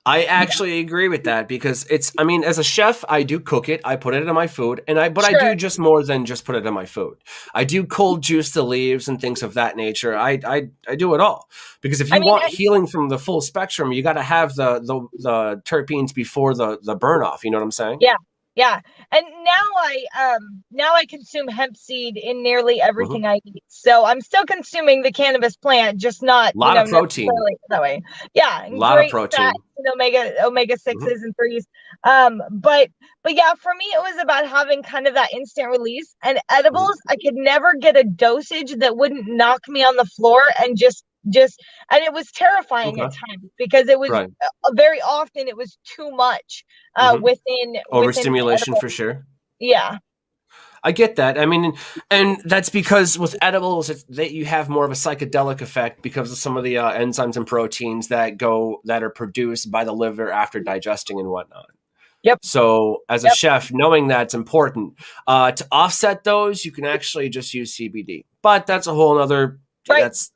I actually agree with that because as a chef, I do cook it. I put it in my food I do just more than just put it in my food. I do cold juice the leaves and things of that nature. I do it all because if you want healing from the full spectrum, you got to have the terpenes before the burn off. You know what I'm saying? Yeah. Yeah. And now I consume hemp seed in nearly everything I eat. So I'm still consuming the cannabis plant, just not a lot of protein that way. Yeah. A lot of protein. Fat, omega 6s and 3s. But yeah, for me it was about having kind of that instant release, and edibles, I could never get a dosage that wouldn't knock me on the floor and just and it was terrifying at times because it was very often it was too much within overstimulation for sure. Yeah, I get that. I mean, and that's because with edibles that you have more of a psychedelic effect because of some of the enzymes and proteins that are produced by the liver after digesting and whatnot. Yep. So as a chef, knowing that's important to offset those, you can actually just use CBD, but that's a whole nother. That's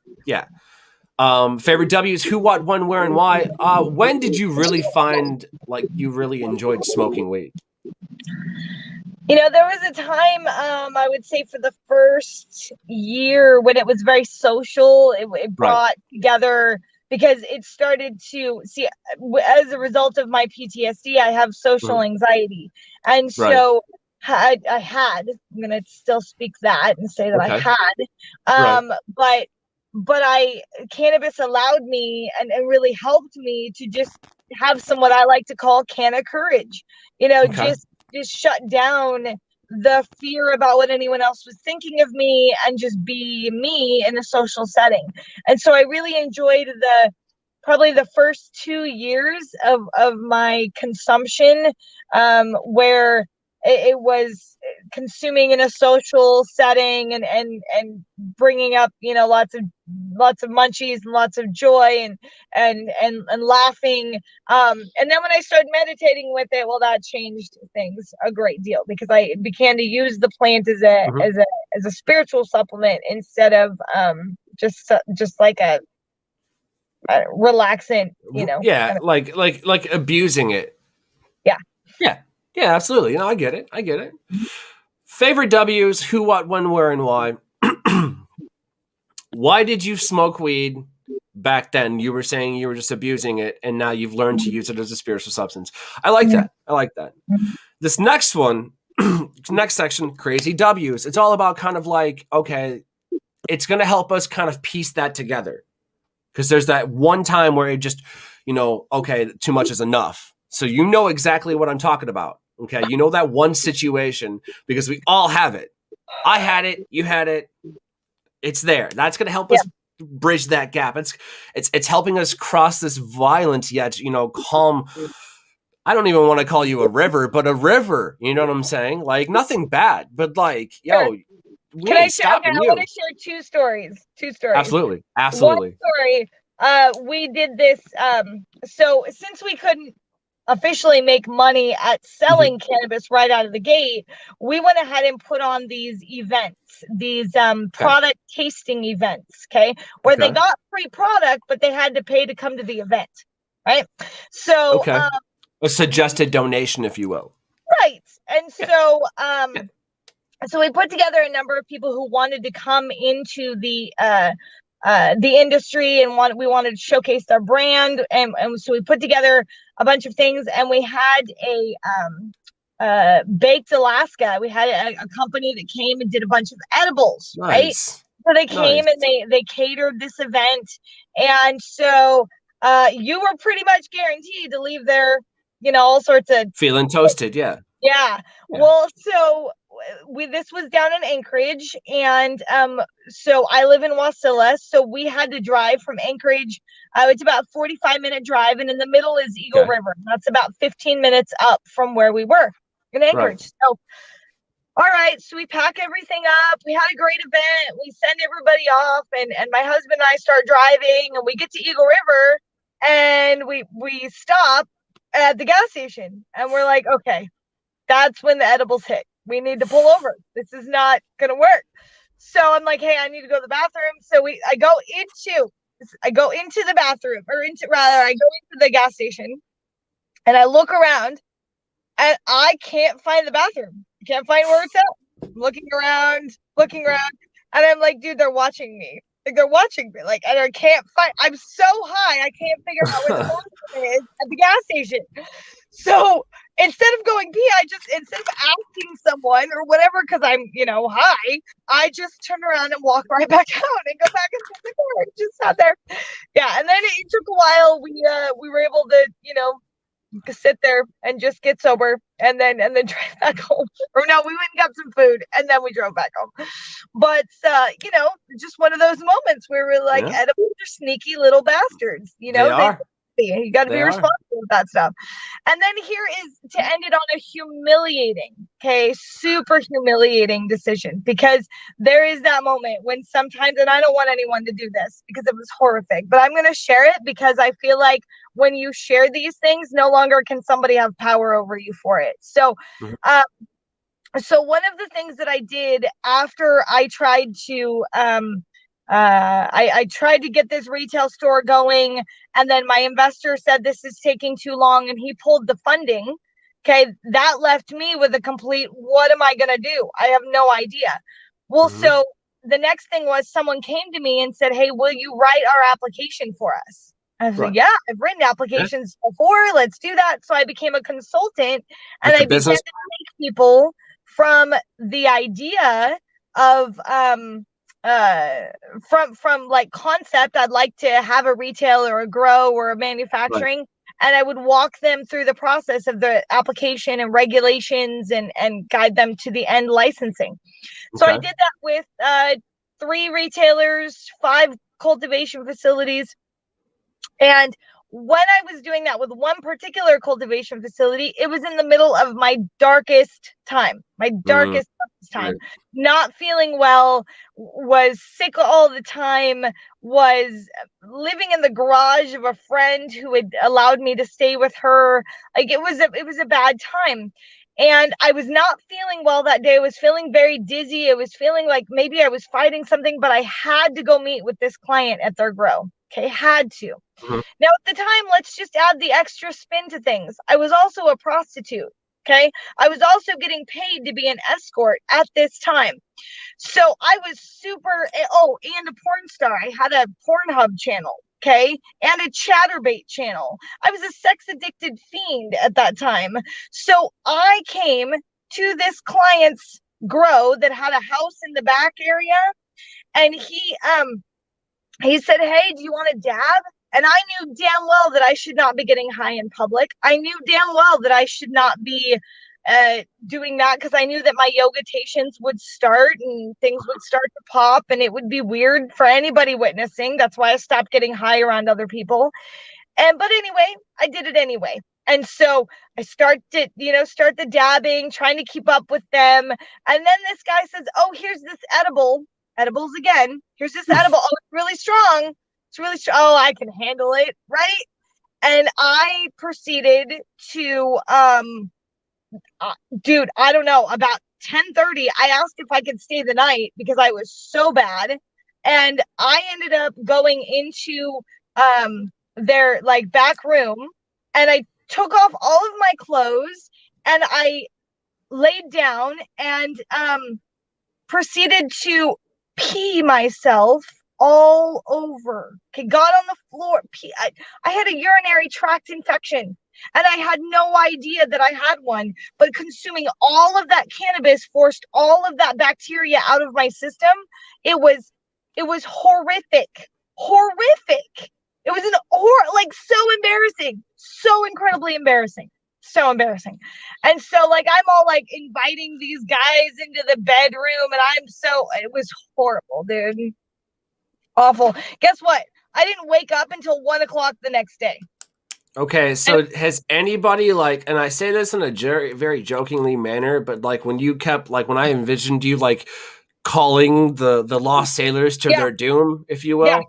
favorite W's, who, what, when, where, and why. When did you really find like you really enjoyed smoking weed? There was a time, I would say for the first year when it was very social, it brought together because it started to see, as a result of my PTSD, I have social anxiety. And so I'm going to still speak that and say that I had, but cannabis allowed me and really helped me to just have some, what I like to call can of courage, just shut down the fear about what anyone else was thinking of me and just be me in a social setting. And so I really enjoyed probably the first 2 years of my consumption, where it was consuming in a social setting and bringing up, lots of munchies and lots of joy and laughing. And then when I started meditating with it, well, that changed things a great deal because I began to use the plant as a spiritual supplement instead of just like a relaxant, Yeah, like abusing it. Yeah, absolutely. I get it. Favorite W's, who, what, when, where, and why. Why did you smoke weed back then? You were saying you were just abusing it, and now you've learned to use it as a spiritual substance. I like that. This next one, next section, crazy W's. It's all about kind of like, okay, it's going to help us kind of piece that together. Because there's that one time where it just, okay, too much is enough. So you know exactly what I'm talking about. Okay, that one situation because we all have it. I had it, you had it. It's there. That's going to help us bridge that gap. It's helping us cross this violent yet, calm. I don't even want to call you a river, but a river. You know what I'm saying? Like nothing bad, but like, yo, we ain't stopping you. I want to share two stories. Absolutely. One story. We did this. So since we couldn't officially make money at selling cannabis right out of the gate, we went ahead and put on these events, these product tasting events, where they got free product, but they had to pay to come to the event, right? So a suggested donation, if you will. Right. And so so we put together a number of people who wanted to come into the industry, and we wanted to showcase their brand, and so we put together a bunch of things, and we had Baked Alaska. We had a company that came and did a bunch of edibles, right? So they came and they catered this event, and so you were pretty much guaranteed to leave there, all sorts of feeling toasted. Yeah. Well, so this was down in Anchorage, and so I live in Wasilla, so we had to drive from Anchorage. It's about a 45-minute drive, and in the middle is Eagle River. That's about 15 minutes up from where we were in Anchorage. So all right, so we pack everything up. We had a great event. We send everybody off, and my husband and I start driving, and we get to Eagle River, and we stop at the gas station, and we're like, okay, that's when the edibles hit. We need to pull over. This is not gonna work. So I'm like, hey, I need to go to the bathroom. So I go into the bathroom, or I go into the gas station, and I look around, and I can't find the bathroom. I can't find where it's at. I'm looking around, and I'm like, dude, they're watching me. Like, they're watching me. Like, and I can't find. I'm so high, I can't figure out where the bathroom is at the gas station. So instead of going pee, instead of asking someone or whatever, because I'm, high, I just turn around and walk right back out and go back into the car. Just sat there. Yeah. And then it took a while. We were able to, sit there and just get sober, and then drive back home. Or no, we went and got some food, and then we drove back home. But just one of those moments where we're like, edibles are sneaky little bastards. They are. You got to be responsible with that stuff. And then here is to end it on a humiliating, super humiliating decision, because there is that moment when sometimes, and I don't want anyone to do this because it was horrific, but I'm going to share it because I feel like when you share these things, no longer can somebody have power over you for it. So, so one of the things that I did after I tried to, I tried to get this retail store going, and then my investor said this is taking too long, and he pulled the funding. That left me with a complete, what am I going to do? I have no idea. Well, so the next thing was someone came to me and said, hey, will you write our application for us? I was like, yeah, I've written applications before. Let's do that. So I became a consultant, and I began to take people from the idea of, from like concept, I'd like to have a retail or a grow or a manufacturing, and I would walk them through the process of the application and regulations, and guide them to the end licensing. So I did that with 3 retailers, 5 cultivation facilities. And when I was doing that with one particular cultivation facility, it was in the middle of my darkest time, not feeling well, was sick all the time, was living in the garage of a friend who had allowed me to stay with her. Like, it was a bad time. And I was not feeling well that day. I was feeling very dizzy. I was feeling like maybe I was fighting something, but I had to go meet with this client at their grow. Had to. Now, at the time, let's just add the extra spin to things. I was also a prostitute. I was also getting paid to be an escort at this time. So I was super, and a porn star. I had a Pornhub channel, and a Chatterbait channel. I was a sex addicted fiend at that time. So I came to this client's grow that had a house in the back area, and he said, hey, do you want a dab? And I knew damn well that I should not be getting high in public. I knew damn well that I should not be doing that, because I knew that my yogatations would start and things would start to pop, and it would be weird for anybody witnessing. That's why I stopped getting high around other people. But anyway, I did it anyway. And so I start the dabbing, trying to keep up with them. And then this guy says, oh, here's this edibles again. Here's this edible. Oh, it's really strong. Oh, I can handle it. Right. And I proceeded to, dude, I don't know, about 10:30, I asked if I could stay the night because I was so bad. And I ended up going into their like back room, and I took off all of my clothes, and I laid down and proceeded to pee myself all over. Okay, got on the floor. I had a urinary tract infection, and I had no idea that I had one. But consuming all of that cannabis forced all of that bacteria out of my system. It was horrific, horrific. It was like so embarrassing, so incredibly embarrassing. So embarrassing. And so like I'm all like inviting these guys into the bedroom, and it was horrible, dude. Awful. Guess what? I didn't wake up until 1:00 the next day. Okay, so has anybody like, and I say this in a very jokingly manner, but like when I envisioned you like calling the lost sailors to their doom, if you will,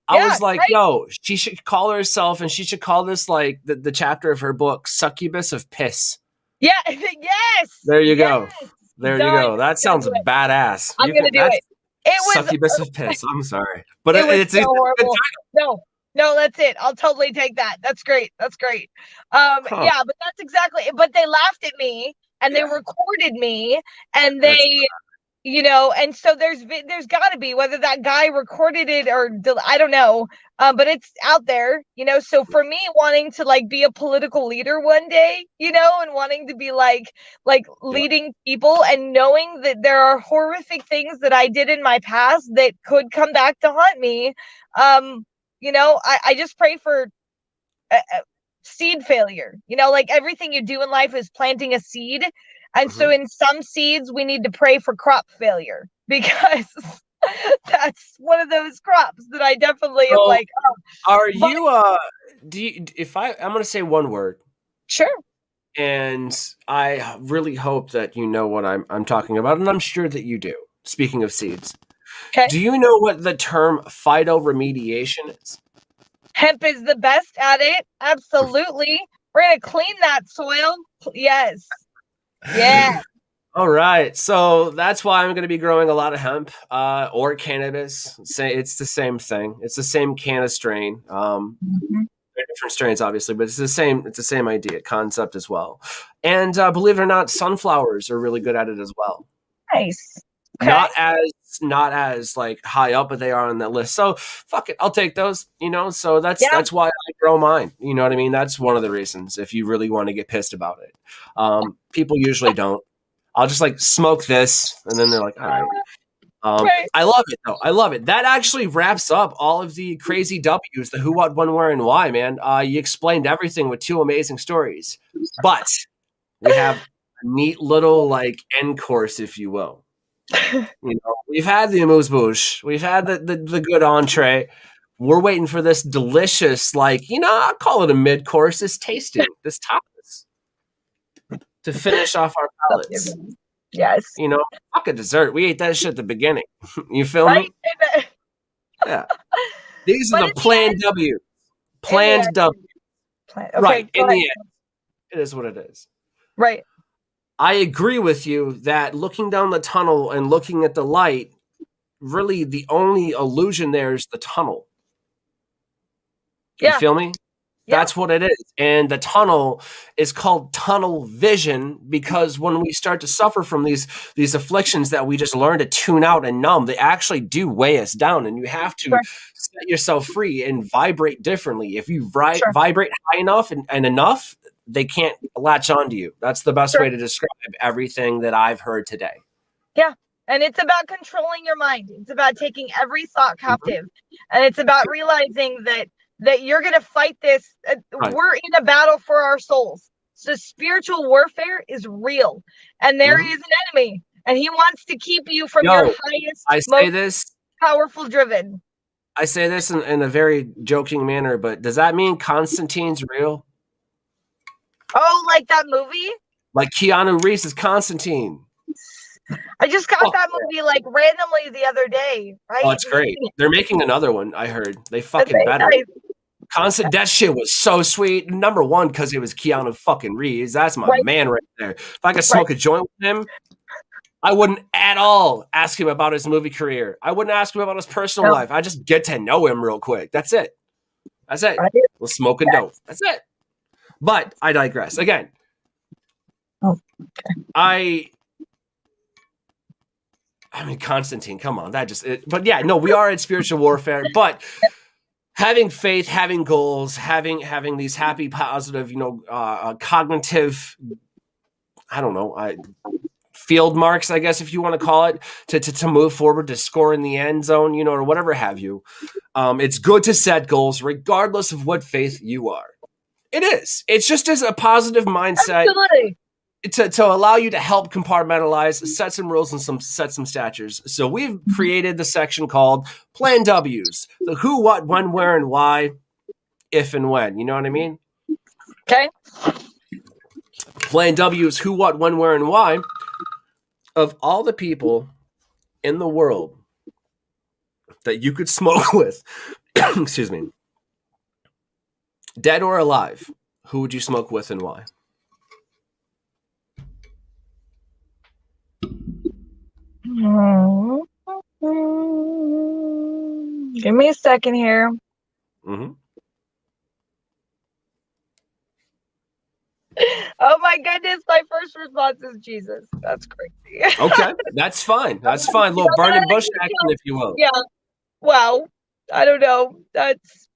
I was like, right? No, she should call herself, and she should call this like the chapter of her book, Succubus of Piss. Yeah, yes. There you go. There you go. That sounds badass. I'm going to do it. It was Succubus of Piss. I'm sorry. But it's so horrible. No, that's it. I'll totally take that. That's great. That's great. Yeah, but that's exactly, but they laughed at me, and they recorded me, and they, you know, and so there's got to be, whether that guy recorded it or I don't know, but it's out there, you know. So for me, wanting to like be a political leader one day, you know, and wanting to be like leading people, and knowing that there are horrific things that I did in my past that could come back to haunt me, you know, I just pray for seed failure. You know, like everything you do in life is planting a seed. And so in some seeds, we need to pray for crop failure, because that's one of those crops that I definitely am like, are you, I'm going to say one word. Sure. And I really hope that you know what I'm talking about. And I'm sure that you do. Speaking of seeds. Okay. Do you know what the term phytoremediation is? Hemp is the best at it. Absolutely. We're going to clean that soil. Yes. Yeah. All right. So that's why I'm going to be growing a lot of hemp or cannabis. It's the same thing. It's the same canna strain. Different strains, obviously, but it's the same idea, concept as well. And believe it or not, sunflowers are really good at it as well. Nice. Okay. Not as like high up, but they are on that list. So fuck it, I'll take those. You know, so that's why I grow mine. You know what I mean? That's one of the reasons. If you really want to get pissed about it, people usually don't. I'll just like smoke this, and then they're like, all right. I love it though. I love it. That actually wraps up all of the crazy W's, the who, what, when, where, and why. Man, you explained everything with 2 amazing stories, but we have a neat little like end course, if you will. You know, we've had the amuse-bouche, we've had the good entree. We're waiting for this delicious, like, you know, I'll call it a mid-course, this tasting, this tapas, to finish off our palates. Yes. You know, fuck a dessert. We ate that shit at the beginning. You feel me? Yeah. These are the planned W. Planned W. Okay, right. In the end, it is what it is. Right. I agree with you that looking down the tunnel and looking at the light, really the only illusion there is the tunnel. You feel me? Yeah. That's what it is. And the tunnel is called tunnel vision because when we start to suffer from these afflictions that we just learn to tune out and numb, they actually do weigh us down, and you have to set yourself free and vibrate differently. If you vibrate high enough and enough, they can't latch onto you. That's the best way to describe everything that I've heard today. Yeah. And it's about controlling your mind. It's about taking every thought captive. And it's about realizing that you're going to fight this. We're in a battle for our souls. So spiritual warfare is real. And there is an enemy. And he wants to keep you from your highest, most powerful driven. I say this in a very joking manner, but does that mean Constantine's real? Oh, like that movie? Like Keanu Reeves is Constantine. I just got that movie like randomly the other day, right? Oh, it's great. They're making another one, I heard. They fucking better. Constant. That shit was so sweet. Number one, because it was Keanu fucking Reeves. That's my man right there. If I could smoke a joint with him, I wouldn't at all ask him about his movie career. I wouldn't ask him about his personal life. I just get to know him real quick. That's it. That's it. We'll smoke and dope. That's it. But I digress. Again, I mean, Constantine, come on. But yeah, no, we are in spiritual warfare. But having faith, having goals, having these happy, positive, cognitive, I don't know, field marks, I guess, if you want to call it, to move forward, to score in the end zone, or whatever have you. It's good to set goals regardless of what faith you are. It is. It's just as a positive mindset to allow you to help compartmentalize, set some rules and set some statures. So we've created the section called Plan W's, the who, what, when, where, and why, if and when. You know what I mean? Okay. Plan W's who, what, when, where, and why of all the people in the world that you could smoke with. Excuse me. Dead or alive, who would you smoke with and why? Give me a second here. Mm-hmm. Oh my goodness, my first response is Jesus. That's crazy. Okay, that's fine. That's fine. Little burning bush action, if you will. Yeah. Well, I don't know. That's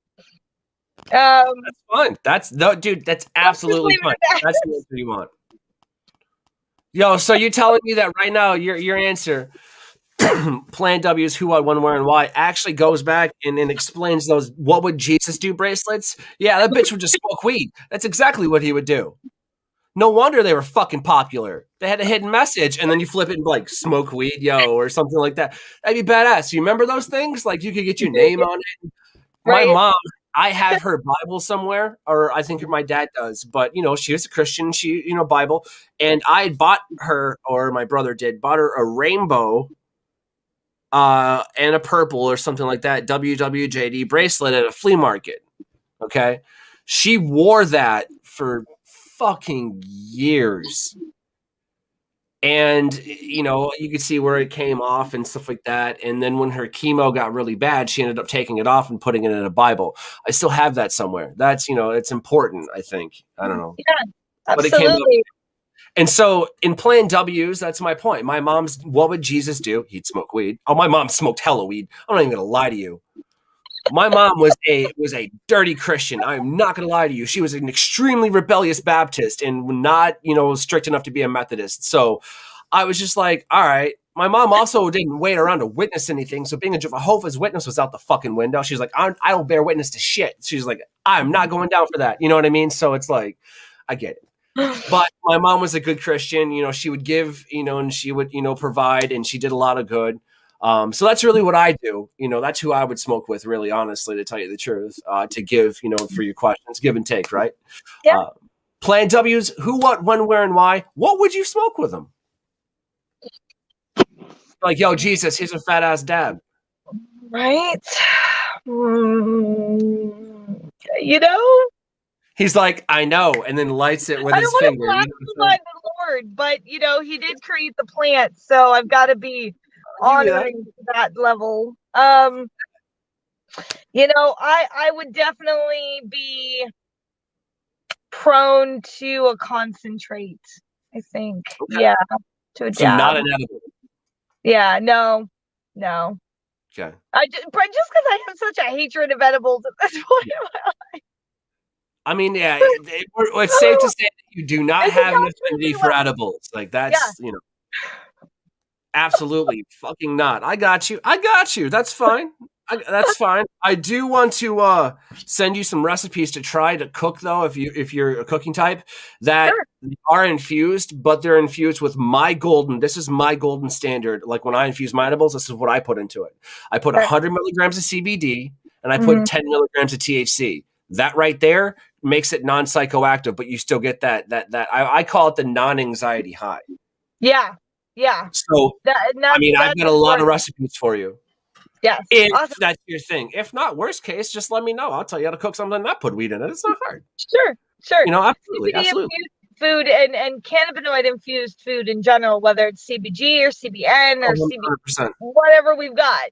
fine. Dude, that's absolutely fine. That's the answer you want. Yo, so you're telling me that right now your answer, Plan W's who, what, when, where, and why, actually goes back and explains those what would Jesus do bracelets? Yeah, that bitch would just smoke weed. That's exactly what he would do. No wonder they were fucking popular. They had a hidden message, and then you flip it and like smoke weed, yo, or something like that. That'd be badass. You remember those things? Like you could get your name on it. Right. My mom, I have her Bible somewhere, or I think my dad does, but she was a Christian, she, Bible. And I had bought her, or my brother bought her a rainbow and a purple or something like that, WWJD bracelet at a flea market. Okay. She wore that for fucking years. And, you could see where it came off and stuff like that. And then when her chemo got really bad, she ended up taking it off and putting it in a Bible. I still have that somewhere. That's, it's important, I think. I don't know. Yeah, absolutely. But it came up. And so in Plan W's, that's my point. My mom's, what would Jesus do? He'd smoke weed. Oh, my mom smoked hella weed. I'm not even going to lie to you. My mom was a dirty Christian. I'm not going to lie to you. She was an extremely rebellious Baptist and not, strict enough to be a Methodist. So I was just like, all right. My mom also didn't wait around to witness anything. So being a Jehovah's Witness was out the fucking window. She's like, I don't bear witness to shit. She's like, I'm not going down for that. You know what I mean? So it's like, I get it. But my mom was a good Christian. She would give, and she would, provide, and she did a lot of good. So that's really what I do. That's who I would smoke with, really, honestly, to tell you the truth, to give, for your questions, give and take, right? Yeah. Plan W's, who, what, when, where, and why. What would you smoke with them? Like, yo, Jesus, here's a fat ass dab. Right. He's like, I know, and then lights it with his finger. I don't want to the Lord, but he did create the plant, so I've got to be honoring that level. I would definitely be prone to a concentrate, I think. Okay. Yeah. To a dab. So not an edible. Yeah, no. Okay. Just because I have such a hatred of edibles at this point in my life. I mean, yeah, it's safe to say that you do not have an affinity for edibles. Like that's, absolutely fucking not. I got you. That's fine. That's fine. I do want to send you some recipes to try to cook, though, if you're a cooking type that are infused, but they're infused with this is my golden standard. Like when I infuse my edibles, this is what I put into it. I put 100 milligrams of CBD and I put 10 milligrams of THC. That right there makes it non-psychoactive, but you still get that I call it the non-anxiety high. Yeah. So, I've got a lot of recipes for you. Yes. If Awesome. that's your thing. If not, worst case, just let me know. I'll tell you how to cook something and not put weed in it. It's not hard. Sure. Absolutely, CBD absolutely. infused food and cannabinoid infused food in general, whether it's CBG or CBN or CBD, 100%. whatever we've got,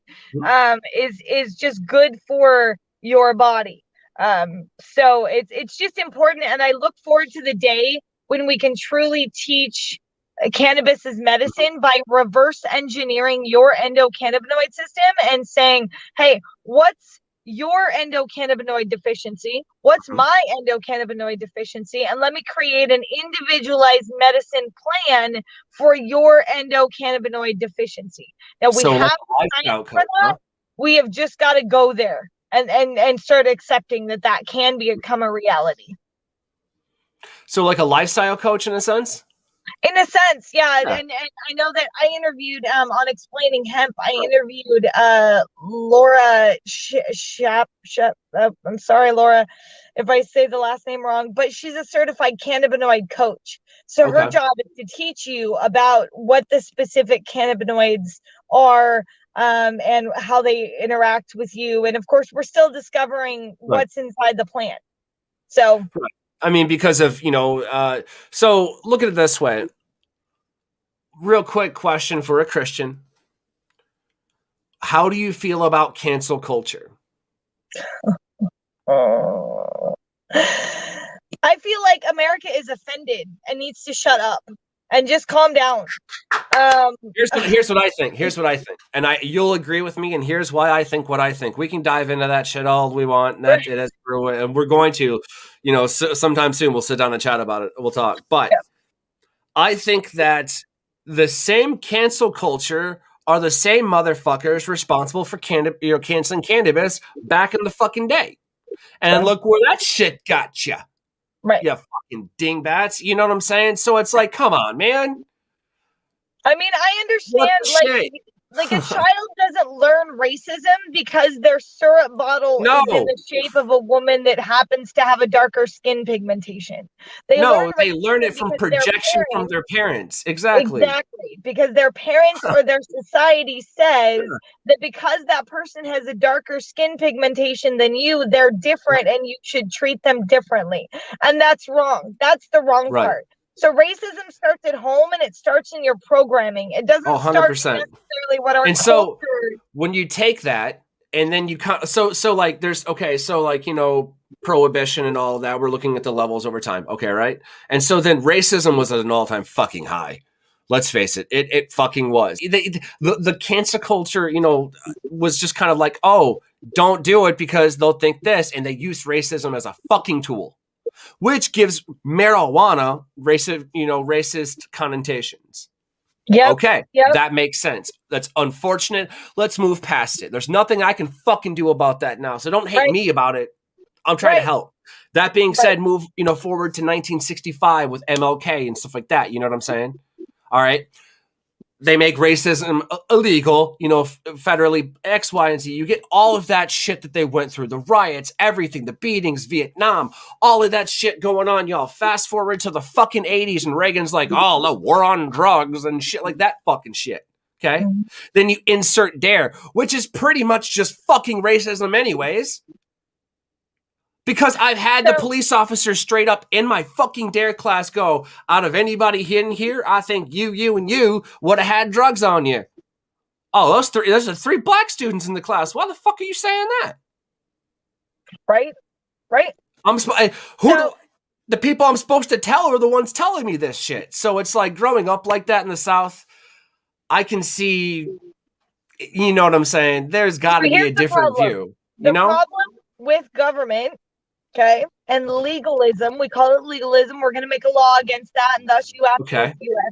is just good for your body. So it's just important, and I look forward to the day when we can truly teach cannabis as medicine by reverse engineering your endocannabinoid system and saying, hey, what's your endocannabinoid deficiency? What's my endocannabinoid deficiency? And let me create an individualized medicine plan for your endocannabinoid deficiency. Now we have science for that. We have just got to go there and start accepting that can become a reality. So like a lifestyle coach in a sense? In a sense, yeah. And I know that I interviewed on Explaining Hemp, I interviewed Laura I'm sorry, Laura, if I say the last name wrong, but she's a certified cannabinoid coach. So her job is to teach you about what the specific cannabinoids are, and how they interact with you. And of course, we're still discovering what's inside the plant. So I mean, because of, so look at it this way. Real quick question for a Christian. How do you feel about cancel culture? I feel like America is offended and needs to shut up and just calm down. Here's what I think. And you'll agree with me, and here's why I think what I think. We can dive into that shit all we want. And it is true, and we're going to, sometime soon we'll sit down and chat about it. We'll talk. But I think that the same cancel culture are the same motherfuckers responsible for canceling cannabis back in the fucking day. And look where that shit got you. Right. You fucking dingbats. You know what I'm saying? So it's like, come on, man. I mean, I understand, like a child doesn't learn racism because their syrup bottle is in the shape of a woman that happens to have a darker skin pigmentation. They learn it from projection from their parents. Exactly. Because their parents or their society says that because that person has a darker skin pigmentation than you, they're different and you should treat them differently. And that's wrong. That's the wrong part. So racism starts at home, and it starts in your programming. It doesn't start necessarily what our culture. So when you take that and then you so like there's prohibition and all of that, we're looking at the levels over time. Okay, right? And so then racism was at an all-time fucking high. Let's face it, it fucking was. The cancel culture, was just kind of like, oh, don't do it because they'll think this, and they use racism as a fucking tool, which gives marijuana racist connotations. Yeah. Okay. That makes sense. That's unfortunate. Let's move past it. There's nothing I can fucking do about that now. So don't hate me about it. I'm trying to help. That being said, move, forward to 1965 with MLK and stuff like that. You know what I'm saying? All right. They make racism illegal, federally, X, Y, and Z. You get all of that shit that they went through, the riots, everything, the beatings, Vietnam, all of that shit going on, y'all. Fast forward to the fucking 80s, and Reagan's like, oh, the war on drugs and shit like that fucking shit. Okay? Then you insert DARE, which is pretty much just fucking racism anyways. Because I've had the police officer straight up in my fucking DARE class go, out of anybody in here, I think you, and you would have had drugs on you. Oh, there's 3 black students in the class. Why the fuck are you saying that? Right. The people I'm supposed to tell are the ones telling me this shit. So it's like growing up like that in the South, I can see, you know what I'm saying? There's got to be a different view. The problem with government, okay, and legalism, we call it legalism. We're going to make a law against that, and thus you have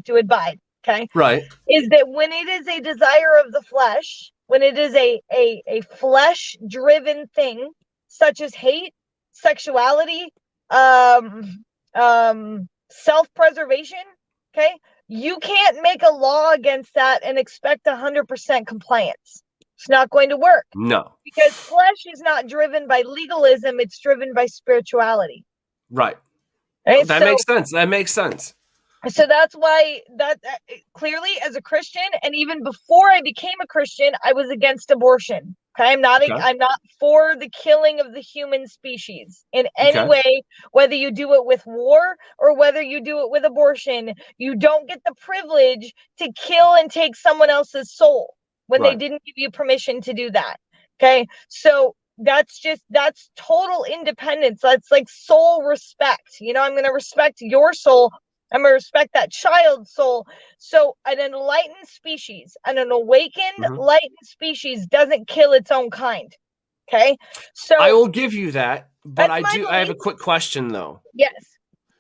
to abide. Okay, right? Is that when it is a desire of the flesh, when it is a flesh-driven thing, such as hate, sexuality, self-preservation, okay, you can't make a law against that and expect 100% compliance. It's not going to work. No. Because flesh is not driven by legalism, it's driven by spirituality. Right. That makes sense. So that's why that clearly, as a Christian, and even before I became a Christian, I was against abortion. Okay, I'm not for the killing of the human species in any way, whether you do it with war or whether you do it with abortion. You don't get the privilege to kill and take someone else's soul when they didn't give you permission to do that. Okay, so that's total independence. That's like soul respect. I'm going to respect your soul. I'm going to respect that child's soul. So an enlightened species, an awakened, enlightened species doesn't kill its own kind. Okay. So I will give you that, but I have a quick question though. Yes.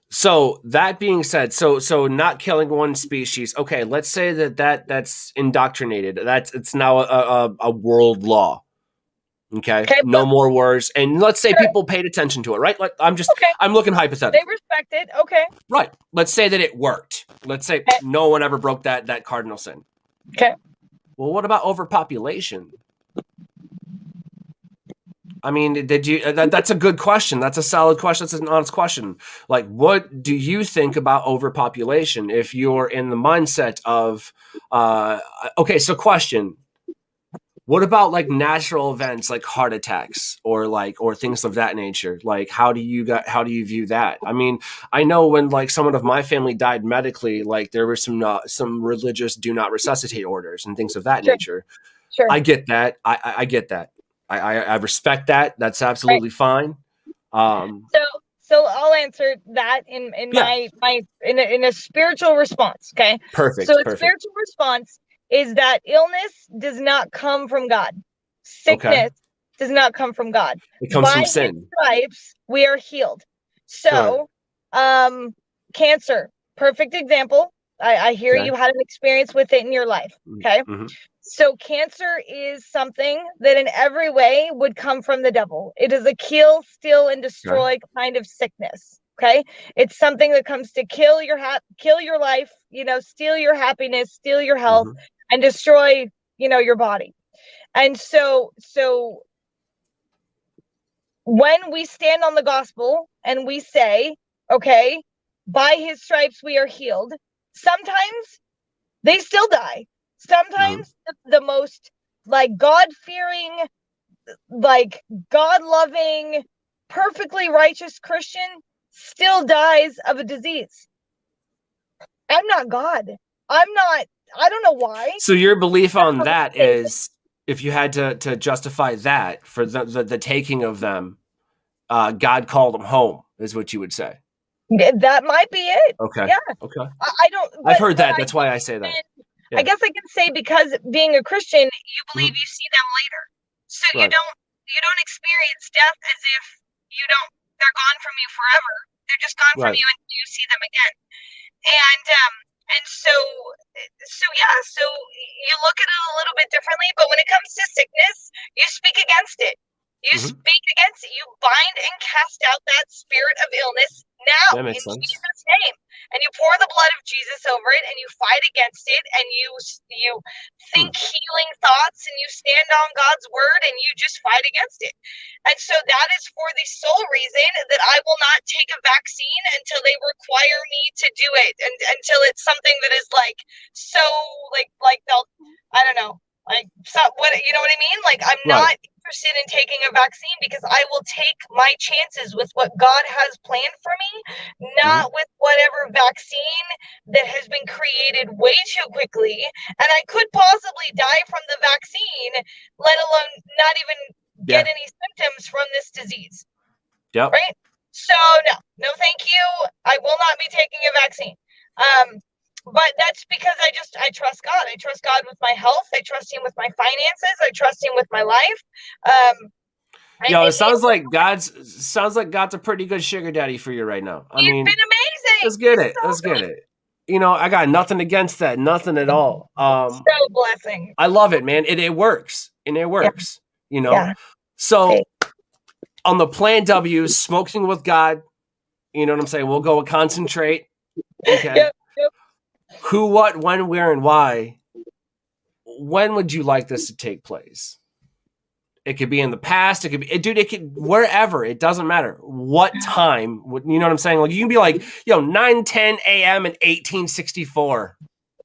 So that being said, so not killing one species. Okay, let's say that's indoctrinated. It's now a world law. Okay. No more wars. And let's say people paid attention to it, right? Like I'm looking hypothetical. They respect it. Okay. Right. Let's say that it worked. Let's say no one ever broke that cardinal sin. Okay. Well, what about overpopulation? I mean, that's a good question. That's a solid question. That's an honest question. Like, what do you think about overpopulation if you're in the mindset of, okay, so question. What about like natural events like heart attacks or things of that nature? Like, how do you view that? I mean, I know when like someone of my family died medically, like there were some religious do not resuscitate orders and things of that nature. Sure. I get that. I get that. I respect that. That's absolutely fine. So I'll answer that in a spiritual response. Okay. Perfect. So a spiritual response is that illness does not come from God. Sickness does not come from God. It comes from His sin. stripes, we are healed. So, cancer, perfect example. I hear you had an experience with it in your life. Okay. So cancer is something that in every way would come from the devil. It is a kill, steal, and destroy kind of sickness. Okay. It's something that comes to kill your life, steal your happiness, steal your health, and destroy, your body. And so when we stand on the gospel and we say, okay, by his stripes we are healed, sometimes they still die. Sometimes the most like God-fearing, like God-loving, perfectly righteous Christian still dies of a disease. I'm not God. I don't know why. So your belief on that is, if you had to justify that for the taking of them, God called them home, is what you would say. That might be it. Okay. Yeah. Okay. I don't. I've heard that. That's why I say that. I guess I can say because being a Christian, you believe you see them later, so you don't experience death as if they're gone from you forever. They're just gone from you until you see them again. And so you look at it a little bit differently, but when it comes to sickness, you speak against it. You speak against it. You bind and cast out that spirit of illness now in Jesus' name. And you pour the blood of Jesus over it, and you fight against it, and you think healing thoughts, and you stand on God's word, and you just fight against it. And so that is for the sole reason that I will not take a vaccine until they require me to do it, and until it's something that is like so like they'll, I don't know, like what, you know what I mean? Like I'm not interested in taking a vaccine because I will take my chances with what God has planned for me, not with whatever vaccine that has been created way too quickly. And I could possibly die from the vaccine, let alone not even get any symptoms from this disease. Yep. Right? So no, thank you. I will not be taking a vaccine. But that's because I trust God. I trust God with my health. I trust him with my finances. I trust him with my life. It sounds like God's a pretty good sugar daddy for you right now. He's been amazing. Let's get it. Let's get it. I got nothing against that. Nothing at all. So blessing. I love it, man. It works. And it works. So on the plan W, smoking with God, you know what I'm saying? We'll go with concentrate. Okay. Yep. Who, what, when, where, and why? When would you like this to take place? It could be in the past. It could be, dude, it could, wherever. It doesn't matter what time. You know what I'm saying? Like, you can be like, 9:10 a.m. in 1864,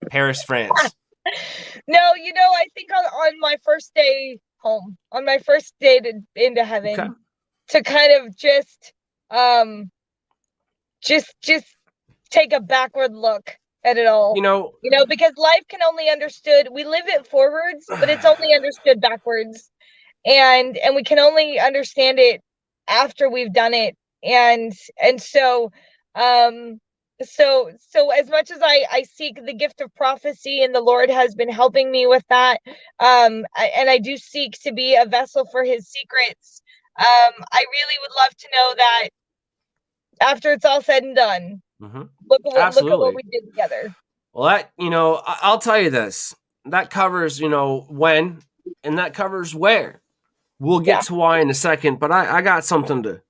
Paris, France. No, I think on my first day home, on my first day into heaven, Okay. to kind of just take a backward look at it all. Because life can only understood. We live it forwards, but it's only understood backwards. And we can only understand it after we've done it. And so as much as I seek the gift of prophecy, and the Lord has been helping me with that, and I do seek to be a vessel for his secrets, I really would love to know that after it's all said and done, look at what we did together. Well, that, I'll tell you this, that covers, when, and that covers where. We'll get to why in a second, but I got something to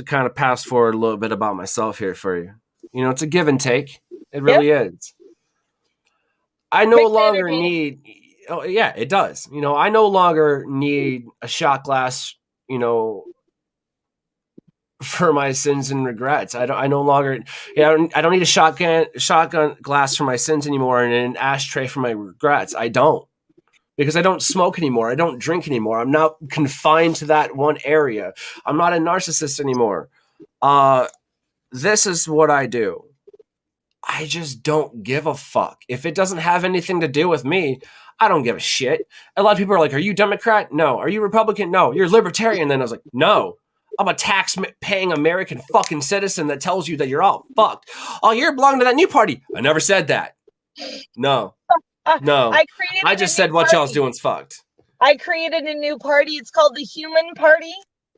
kind of pass forward a little bit about myself here for you. It's a give and take. It really is. I no longer need, it does. I no longer need a shot glass, for my sins and regrets. I no longer, I don't need a shotgun glass for my sins anymore and an ashtray for my regrets. I don't. Because I don't smoke anymore. I don't drink anymore. I'm not confined to that one area. I'm not a narcissist anymore. This is what I do. I just don't give a fuck. If it doesn't have anything to do with me, I don't give a shit. A lot of people are like, are you Democrat? No. Are you Republican? No. You're Libertarian? Then I was like, no. I'm a tax-paying American fucking citizen that tells you that you're all fucked. Oh, you're belonging to that new party. I never said that. No. No, I just said what y'all's doing's fucked. I created a new party. It's called the Human Party.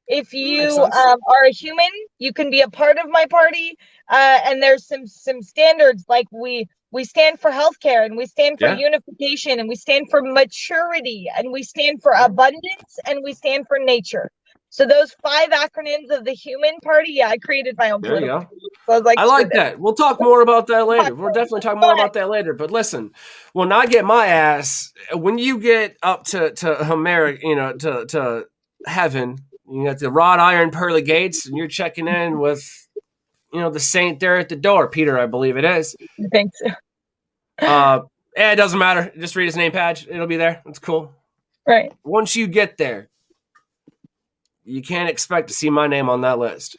If you are a human, you can be a part of my party. And there's some standards, like we stand for healthcare, and we stand for unification, and we stand for maturity, and we stand for abundance, and we stand for nature. So those 5 acronyms of the Human Party, I created my own. There you go. So I like that. We'll talk more about that later. We'll definitely talk more about that later. But listen, when I get my ass, when you get up to America, to heaven, you got the wrought iron pearly gates, and you're checking in with, the saint there at the door, Peter, I believe it is. Thanks. It doesn't matter. Just read his name badge. It'll be there. It's cool. Right. Once you get there, you can't expect to see my name on that list.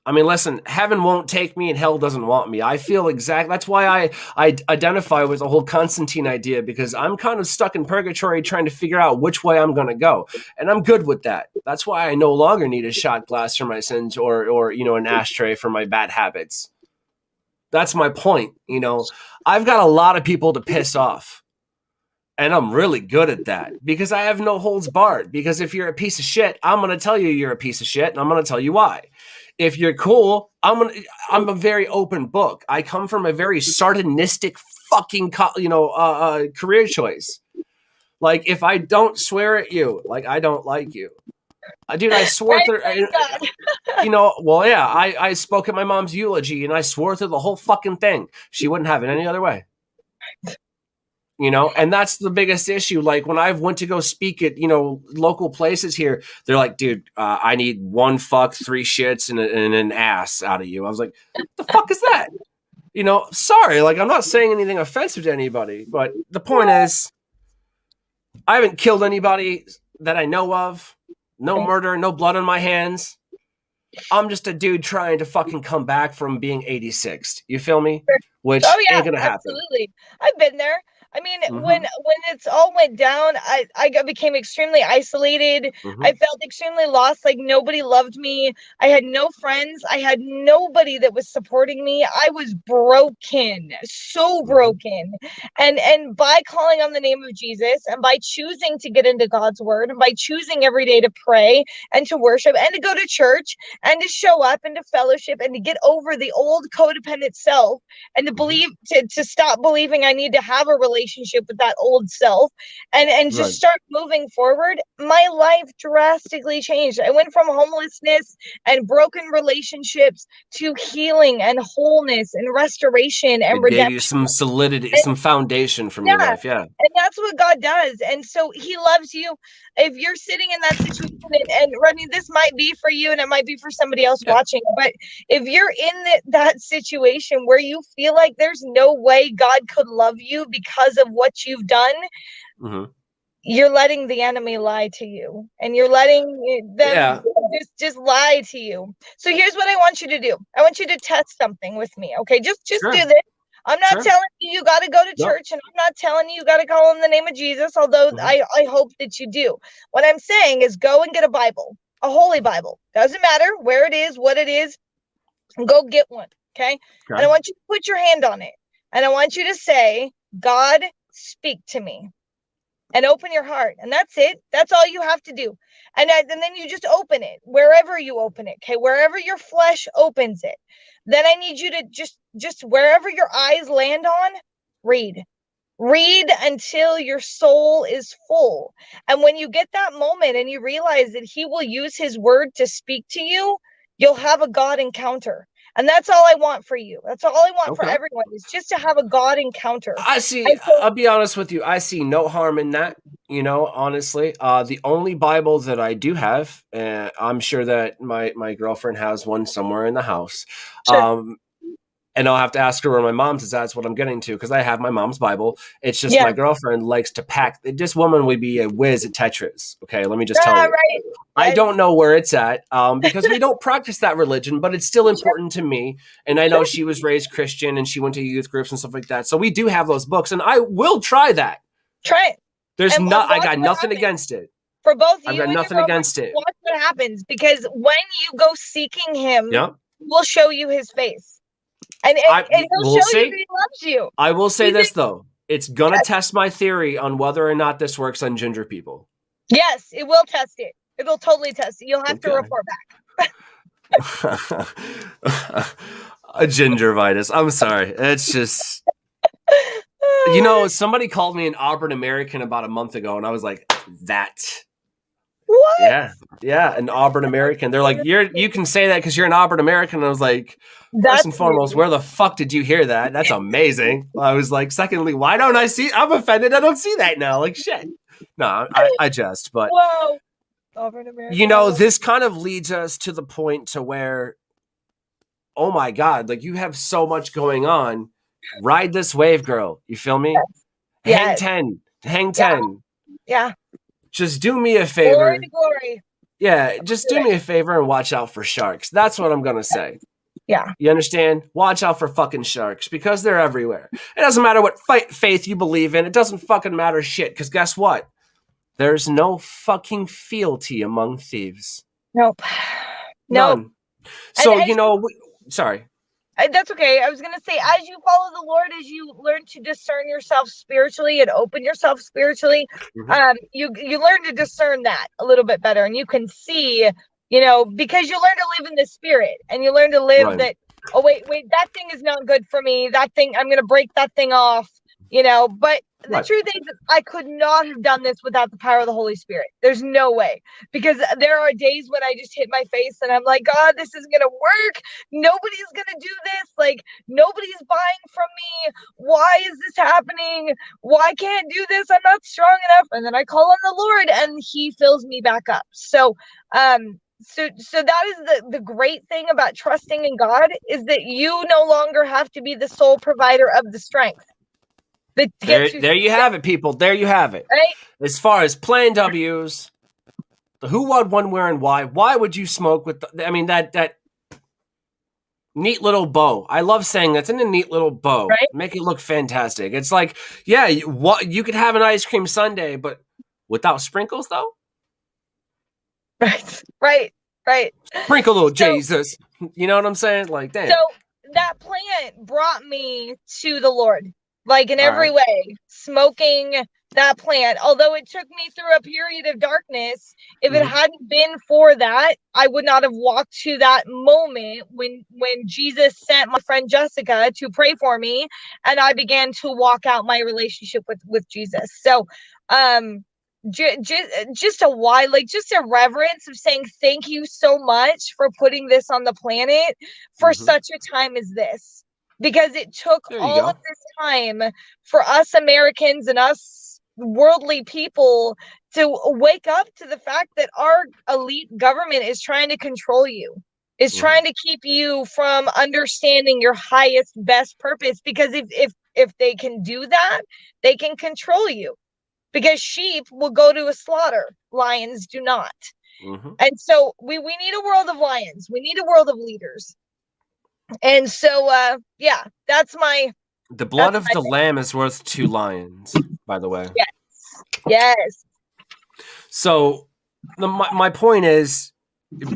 I mean, listen, heaven won't take me and hell doesn't want me. I feel that's why I identify with the whole Constantine idea, because I'm kind of stuck in purgatory trying to figure out which way I'm going to go. And I'm good with that. That's why I no longer need a shot glass for my sins or an ashtray for my bad habits. That's my point. I've got a lot of people to piss off. And I'm really good at that because I have no holds barred. Because if you're a piece of shit, I'm going to tell you you're a piece of shit, and I'm going to tell you why. If you're cool, I'm a very open book. I come from a very sardinistic fucking career choice. Like, if I don't swear at you, like, I don't like you. Dude, I swore through. I spoke at my mom's eulogy, and I swore through the whole fucking thing. She wouldn't have it any other way. And that's the biggest issue. Like, when I've went to go speak at, local places here, they're like, dude, I need 1 fuck, 3 shits, and an ass out of you. I was like, what the fuck is that? Sorry. Like, I'm not saying anything offensive to anybody, but the point is, I haven't killed anybody that I know of. No murder, no blood on my hands. I'm just a dude trying to fucking come back from being 86th. You feel me? Which ain't gonna happen. Absolutely. I've been there. I mean, when it's all went down, I became extremely isolated. I felt extremely lost. Like, nobody loved me. I had no friends. I had nobody that was supporting me. I was broken, so broken. And by calling on the name of Jesus, and by choosing to get into God's word, and by choosing every day to pray and to worship and to go to church and to show up and to fellowship and to get over the old codependent self and to believe, to stop believing I need to have a relationship relationship with that old self and just start moving forward, my life drastically changed. I went from homelessness and broken relationships to healing and wholeness and restoration and It gave you redemption. some solidity, some foundation from your life. Yeah. And that's what God does. And so he loves you. If you're sitting in that situation, and Rodney, this might be for you and it might be for somebody else watching, but if you're in that situation where you feel like there's no way God could love you because of what you've done, you're letting the enemy lie to you, and you're letting them just lie to you. So here's what I want you to do. I want you to test something with me. Okay. Just do this. I'm not telling you got to go to church, and I'm not telling you got to call in the name of Jesus, although I hope that you do. What I'm saying is go and get a Bible, a holy Bible. Doesn't matter where it is, what it is, go get one, okay? And I want you to put your hand on it, and I want you to say, God, speak to me, and open your heart, and that's it. That's all you have to do. And then you just open it, wherever you open it, okay? Wherever your flesh opens it. Then I need you to just wherever your eyes land on, read until your soul is full. And when you get that moment and you realize that he will use his word to speak to you, you'll have a God encounter. And that's all I want for you. That's all I want for everyone, is just to have a God encounter. I'll be honest with you. I see no harm in that, honestly. The only Bible that I do have, I'm sure that my girlfriend has one somewhere in the house. And I'll have to ask her where my mom's is. That's what I'm getting to, because I have my mom's Bible. It's just my girlfriend likes to pack. This woman would be a whiz at Tetris. Okay, let me just tell you. I don't know where it's at because we don't practice that religion, but it's still important to me. And I know she was raised Christian and she went to youth groups and stuff like that. So we do have those books, and I will try that. Try it. I got nothing against it. For both of you, I've got nothing against it. Watch what happens, because when you go seeking him, we'll show you his face. And he'll show you that he loves you. I will say this, though. It's going to test my theory on whether or not this works on ginger people. Yes, it will test it. It'll totally test it. You'll have to report back. A gingivitis. I'm sorry. It's just... somebody called me an Auburn American about a month ago, and I was like, that... What? Yeah, an Auburn American. They're like, you can say that because you're an Auburn American. And I was like, first and foremost, where the fuck did you hear that? That's amazing. I was like, secondly, why don't I see? I'm offended. I don't see that now. Like, shit. No, I just, but whoa, Auburn American. This kind of leads us to the point to where, oh my God, like, you have so much going on. Ride this wave, girl. You feel me? Yes. Hang 10. Yeah. Just do me a favor. Glory to glory. Yeah, just do me a favor and watch out for sharks. That's what I'm going to say. Yeah. You understand? Watch out for fucking sharks, because they're everywhere. It doesn't matter what faith you believe in. It doesn't fucking matter shit, because guess what? There's no fucking fealty among thieves. Nope. None. So, sorry. That's okay. I was going to say, as you follow the Lord, as you learn to discern yourself spiritually and open yourself spiritually, you learn to discern that a little bit better. And you can see, because you learn to live in the spirit, and you learn to live that, oh, wait, that thing is not good for me. That thing, I'm going to break that thing off, but the truth is, I could not have done this without the power of the Holy Spirit. There's no way, because there are days when I just hit my face and I'm like, God, this isn't going to work. Nobody's going to do this. Like, nobody's buying from me. Why is this happening? Why can't do this? I'm not strong enough. And then I call on the Lord and he fills me back up. So that is the great thing about trusting in God, is that you no longer have to be the sole provider of the strength. There you have it, people. There you have it. Right? As far as playing W's, the who, what, when, where, and why. Why would you smoke with? That neat little bow. I love saying that's in a neat little bow. Right? Make it look fantastic. It's like, yeah, you could have an ice cream sundae, but without sprinkles, though. Right. Sprinkle, little Jesus. You know what I'm saying? Like, damn. So that plant brought me to the Lord. Like, in every way, smoking, that plant. Although it took me through a period of darkness, if it Mhm. hadn't been for that, I would not have walked to that moment when Jesus sent my friend Jessica to pray for me, and I began to walk out my relationship with Jesus. So just a why, like, just a reverence of saying thank you so much for putting this on the planet for Mhm. such a time as this, because it took There you all go. of this time for us Americans and us worldly people to wake up to the fact that our elite government is trying to control you, is Mhm. trying to keep you from understanding your highest best purpose, because if they can do that, they can control you, because sheep will go to a slaughter, lions do not. Mhm. And so we need a world of lions, we need a world of leaders. And so yeah, that's my The blood that's of my the lamb is worth 2 lions, by the way. yes. Yes. So my point is,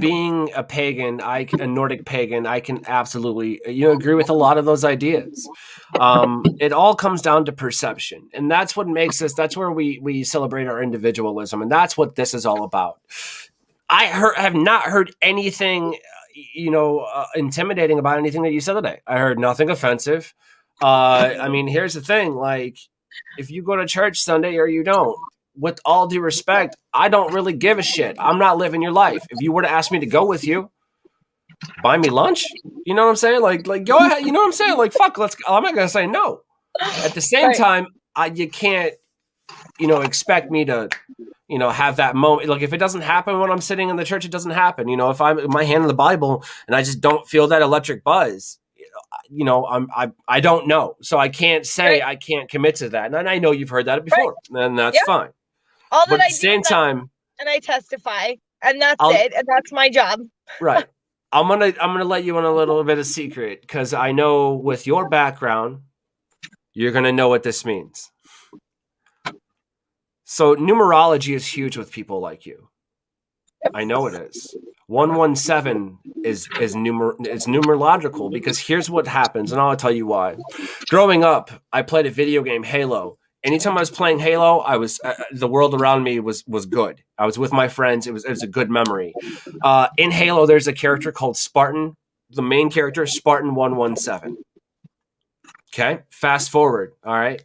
being a pagan, a Nordic pagan, I can absolutely agree with a lot of those ideas. It all comes down to perception, and that's what makes us. That's where we celebrate our individualism, and that's what this is all about. Have not heard anything, intimidating about anything that you said today. I heard nothing offensive. I mean, here's the thing: like, if you go to church Sunday or you don't, with all due respect, I don't really give a shit. I'm not living your life. If you were to ask me to go with you, buy me lunch. You know what I'm saying? Like go ahead. You know what I'm saying? Like, fuck, let's. I'm not gonna say no. At the same Right. time, you can't, expect me to, have that moment. Like, if it doesn't happen when I'm sitting in the church, it doesn't happen. If I'm my hand in the Bible and I just don't feel that electric buzz, I don't know. So I can't say, Right. I can't commit to that. And I know you've heard that Right. before, and that's Yeah. fine. All But that at I the do same is time, and I testify, and that's I'll it, and that's my job. right. I'm gonna let you in a little bit of secret, because I know with your background, you're gonna know what this means. So numerology is huge with people like you. I know it is. 117 is numerological, because here's what happens, and I'll tell you why. Growing up, I played a video game, Halo. Anytime I was playing Halo, I was the world around me was good. I was with my friends. It was a good memory. In Halo, there's a character called Spartan. The main character is Spartan 117. Okay, fast forward. All right,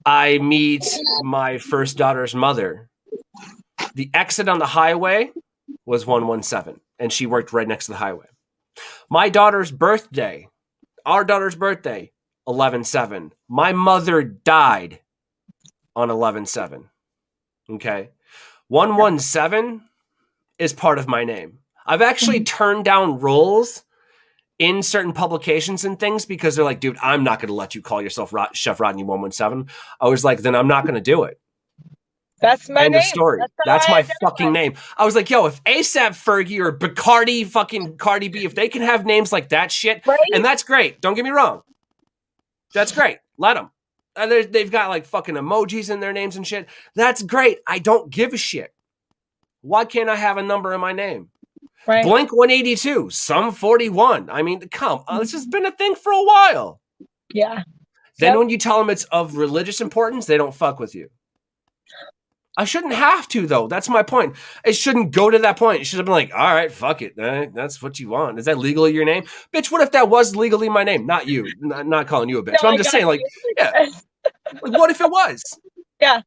I meet my first daughter's mother. The exit on the highway was 117, and she worked right next to the highway. My daughter's birthday, our daughter's birthday, 11/7. My mother died on 11/7. Okay, 117 is part of my name. I've actually turned down roles in certain publications and things because they're like, dude, I'm not going to let you call yourself Chef Rodney 117. I was like, then I'm not going to do it. That's my End of name. story. That's how That's I my identify. fucking name. I was like, yo, if ASAP Fergie or Bacardi, fucking Cardi B, if they can have names like that shit, Right? and that's great. Don't get me wrong. That's great. Let them. They've got like fucking emojis in their names and shit. That's great. I don't give a shit. Why can't I have a number in my name? Right. Blink 182, Sum 41. I mean, come on. This has been a thing for a while. Yeah. Then Yep. when you tell them it's of religious importance, they don't fuck with you. I shouldn't have to, though. That's my point. It shouldn't go to that point. It should have been like, all right, fuck it. That's what you want. Is that legally your name? Bitch, what if that was legally my name? Not you. Not calling you a bitch. No, But I'm I just got saying, like, you. yeah. Like, what if it was? Yeah.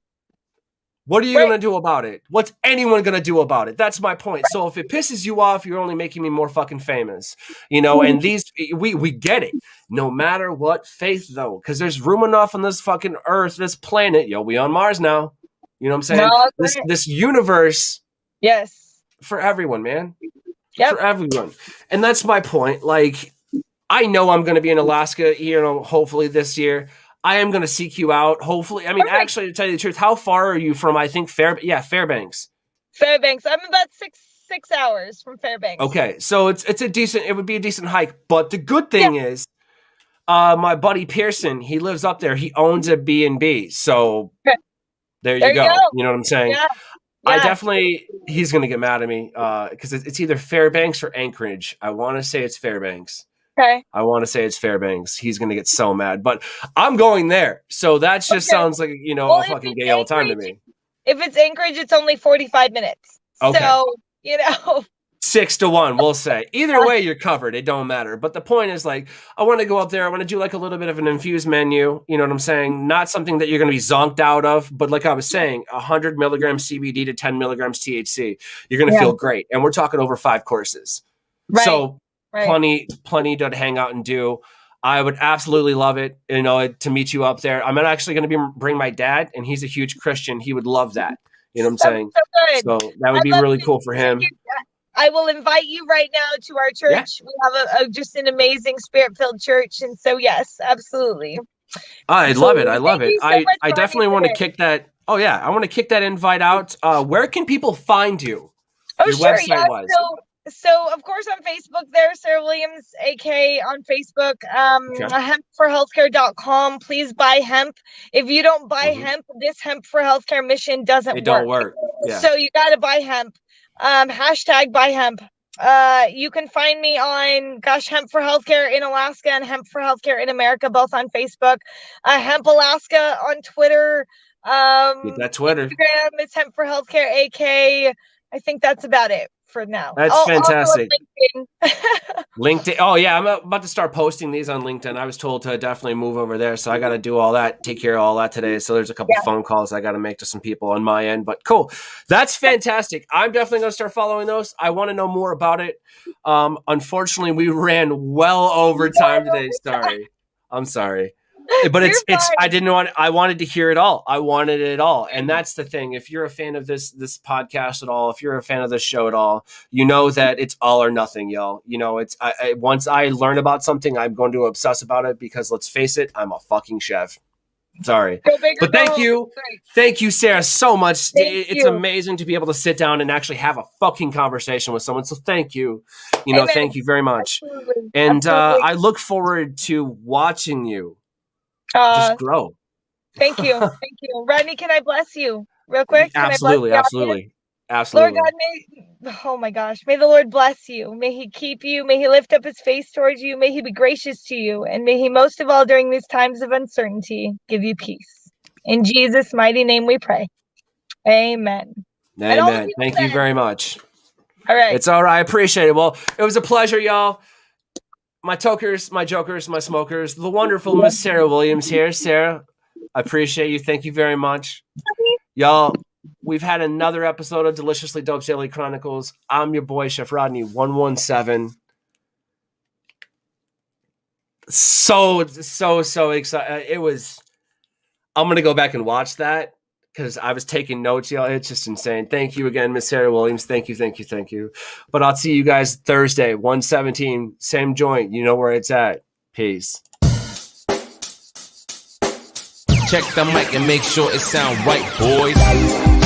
What are you Right. going to do about it? What's anyone going to do about it? That's my point. So if it pisses you off, you're only making me more fucking famous. And we get it. No matter what faith, though, because there's room enough on this fucking earth, this planet. Yo, we on Mars now. You know what I'm saying? No, This universe yes. for everyone, man. Yep. For everyone. And that's my point. Like, I know I'm going to be in Alaska, hopefully this year. I am going to seek you out. Hopefully. I mean, Perfect. actually, to tell you the truth, how far are you from, I think, Fairbanks? Fairbanks. I'm about six hours from Fairbanks. Okay. So it would be a decent hike. But the good thing is, my buddy Pearson, he lives up there. He owns a B&B. So there you go. You know what I'm saying? Yeah. I definitely, he's going to get mad at me because it's either Fairbanks or Anchorage. I want to say it's Fairbanks. Okay. I want to say it's Fairbanks. He's going to get so mad, but I'm going there. So that just sounds like, a fucking gay old time to me. If it's Anchorage, it's only 45 minutes. Okay. So, 6-1, we'll say. Either way, you're covered. It don't matter. But the point is, like, I want to go up there. I want to do like a little bit of an infused menu. You know what I'm saying? Not something that you're going to be zonked out of. But like I was saying, 100 milligrams CBD to 10 milligrams THC. You're going to feel great. And we're talking over 5 courses. Right. So plenty to hang out and do. I would absolutely love it, to meet you up there. I'm actually going to bring my dad, and he's a huge Christian. He would love that. You know what I'm saying? So that would be really cool for him. I will invite you right now to our church. We have just an amazing spirit-filled church. And so, yes, absolutely. I love it. I love it. I definitely want to kick that. Oh, yeah. I want to kick that invite out. Where can people find you? Your website-wise. So, of course, on Facebook there, Sara Williams, AK on Facebook, hempforhealthcare.com. Please buy hemp. If you don't buy hemp, this Hemp for Healthcare mission doesn't work. It don't work. Yeah. So you got to buy hemp. Hashtag buy hemp. You can find me on Hemp for Healthcare in Alaska and Hemp for Healthcare in America, both on Facebook. Hemp Alaska on Twitter. Get that Twitter. Instagram, it's Hemp for Healthcare AK. I think that's about it for now. That's fantastic. LinkedIn. Oh yeah, I'm about to start posting these on LinkedIn. I was told to definitely move over there, so I got to do all that, take care of all that today. So there's a couple phone calls I got to make to some people on my end, but cool. That's fantastic. I'm definitely going to start following those. I want to know more about it. Unfortunately, we ran well over time today. Sorry. I'm sorry. But I wanted to hear it all. I wanted it all. And that's the thing. If you're a fan of this podcast at all, if you're a fan of this show at all, you know that it's all or nothing, y'all. Once I learn about something, I'm going to obsess about it because let's face it, I'm a fucking chef. Sorry. But thank you. Thank you, Sarah, so much. It's amazing to be able to sit down and actually have a fucking conversation with someone. So thank you. Thank you very much. Absolutely. And I look forward to watching you. Just grow. Thank you. Thank you. Rodney, can I bless you real quick? Absolutely. Absolutely. Lord God, may the Lord bless you. May he keep you. May he lift up his face towards you. May he be gracious to you. And may he most of all during these times of uncertainty give you peace. In Jesus' mighty name we pray. Amen. Amen. Thank you very much. All right. It's all right. I appreciate it. Well, it was a pleasure, y'all. My tokers, my jokers, my smokers, the wonderful Miss Sara Williams here. Sarah, I appreciate you. Thank you very much. Y'all, we've had another episode of Deliciously Dope's Daily Chronicles. I'm your boy, Chef Rodney, 117. So excited. I'm going to go back and watch that because I was taking notes, y'all. It's just insane. Thank you again, Miss Sara Williams. Thank you. But I'll see you guys Thursday, 117, same joint. You know where it's at. Peace. Check the mic and make sure it sound right, boys.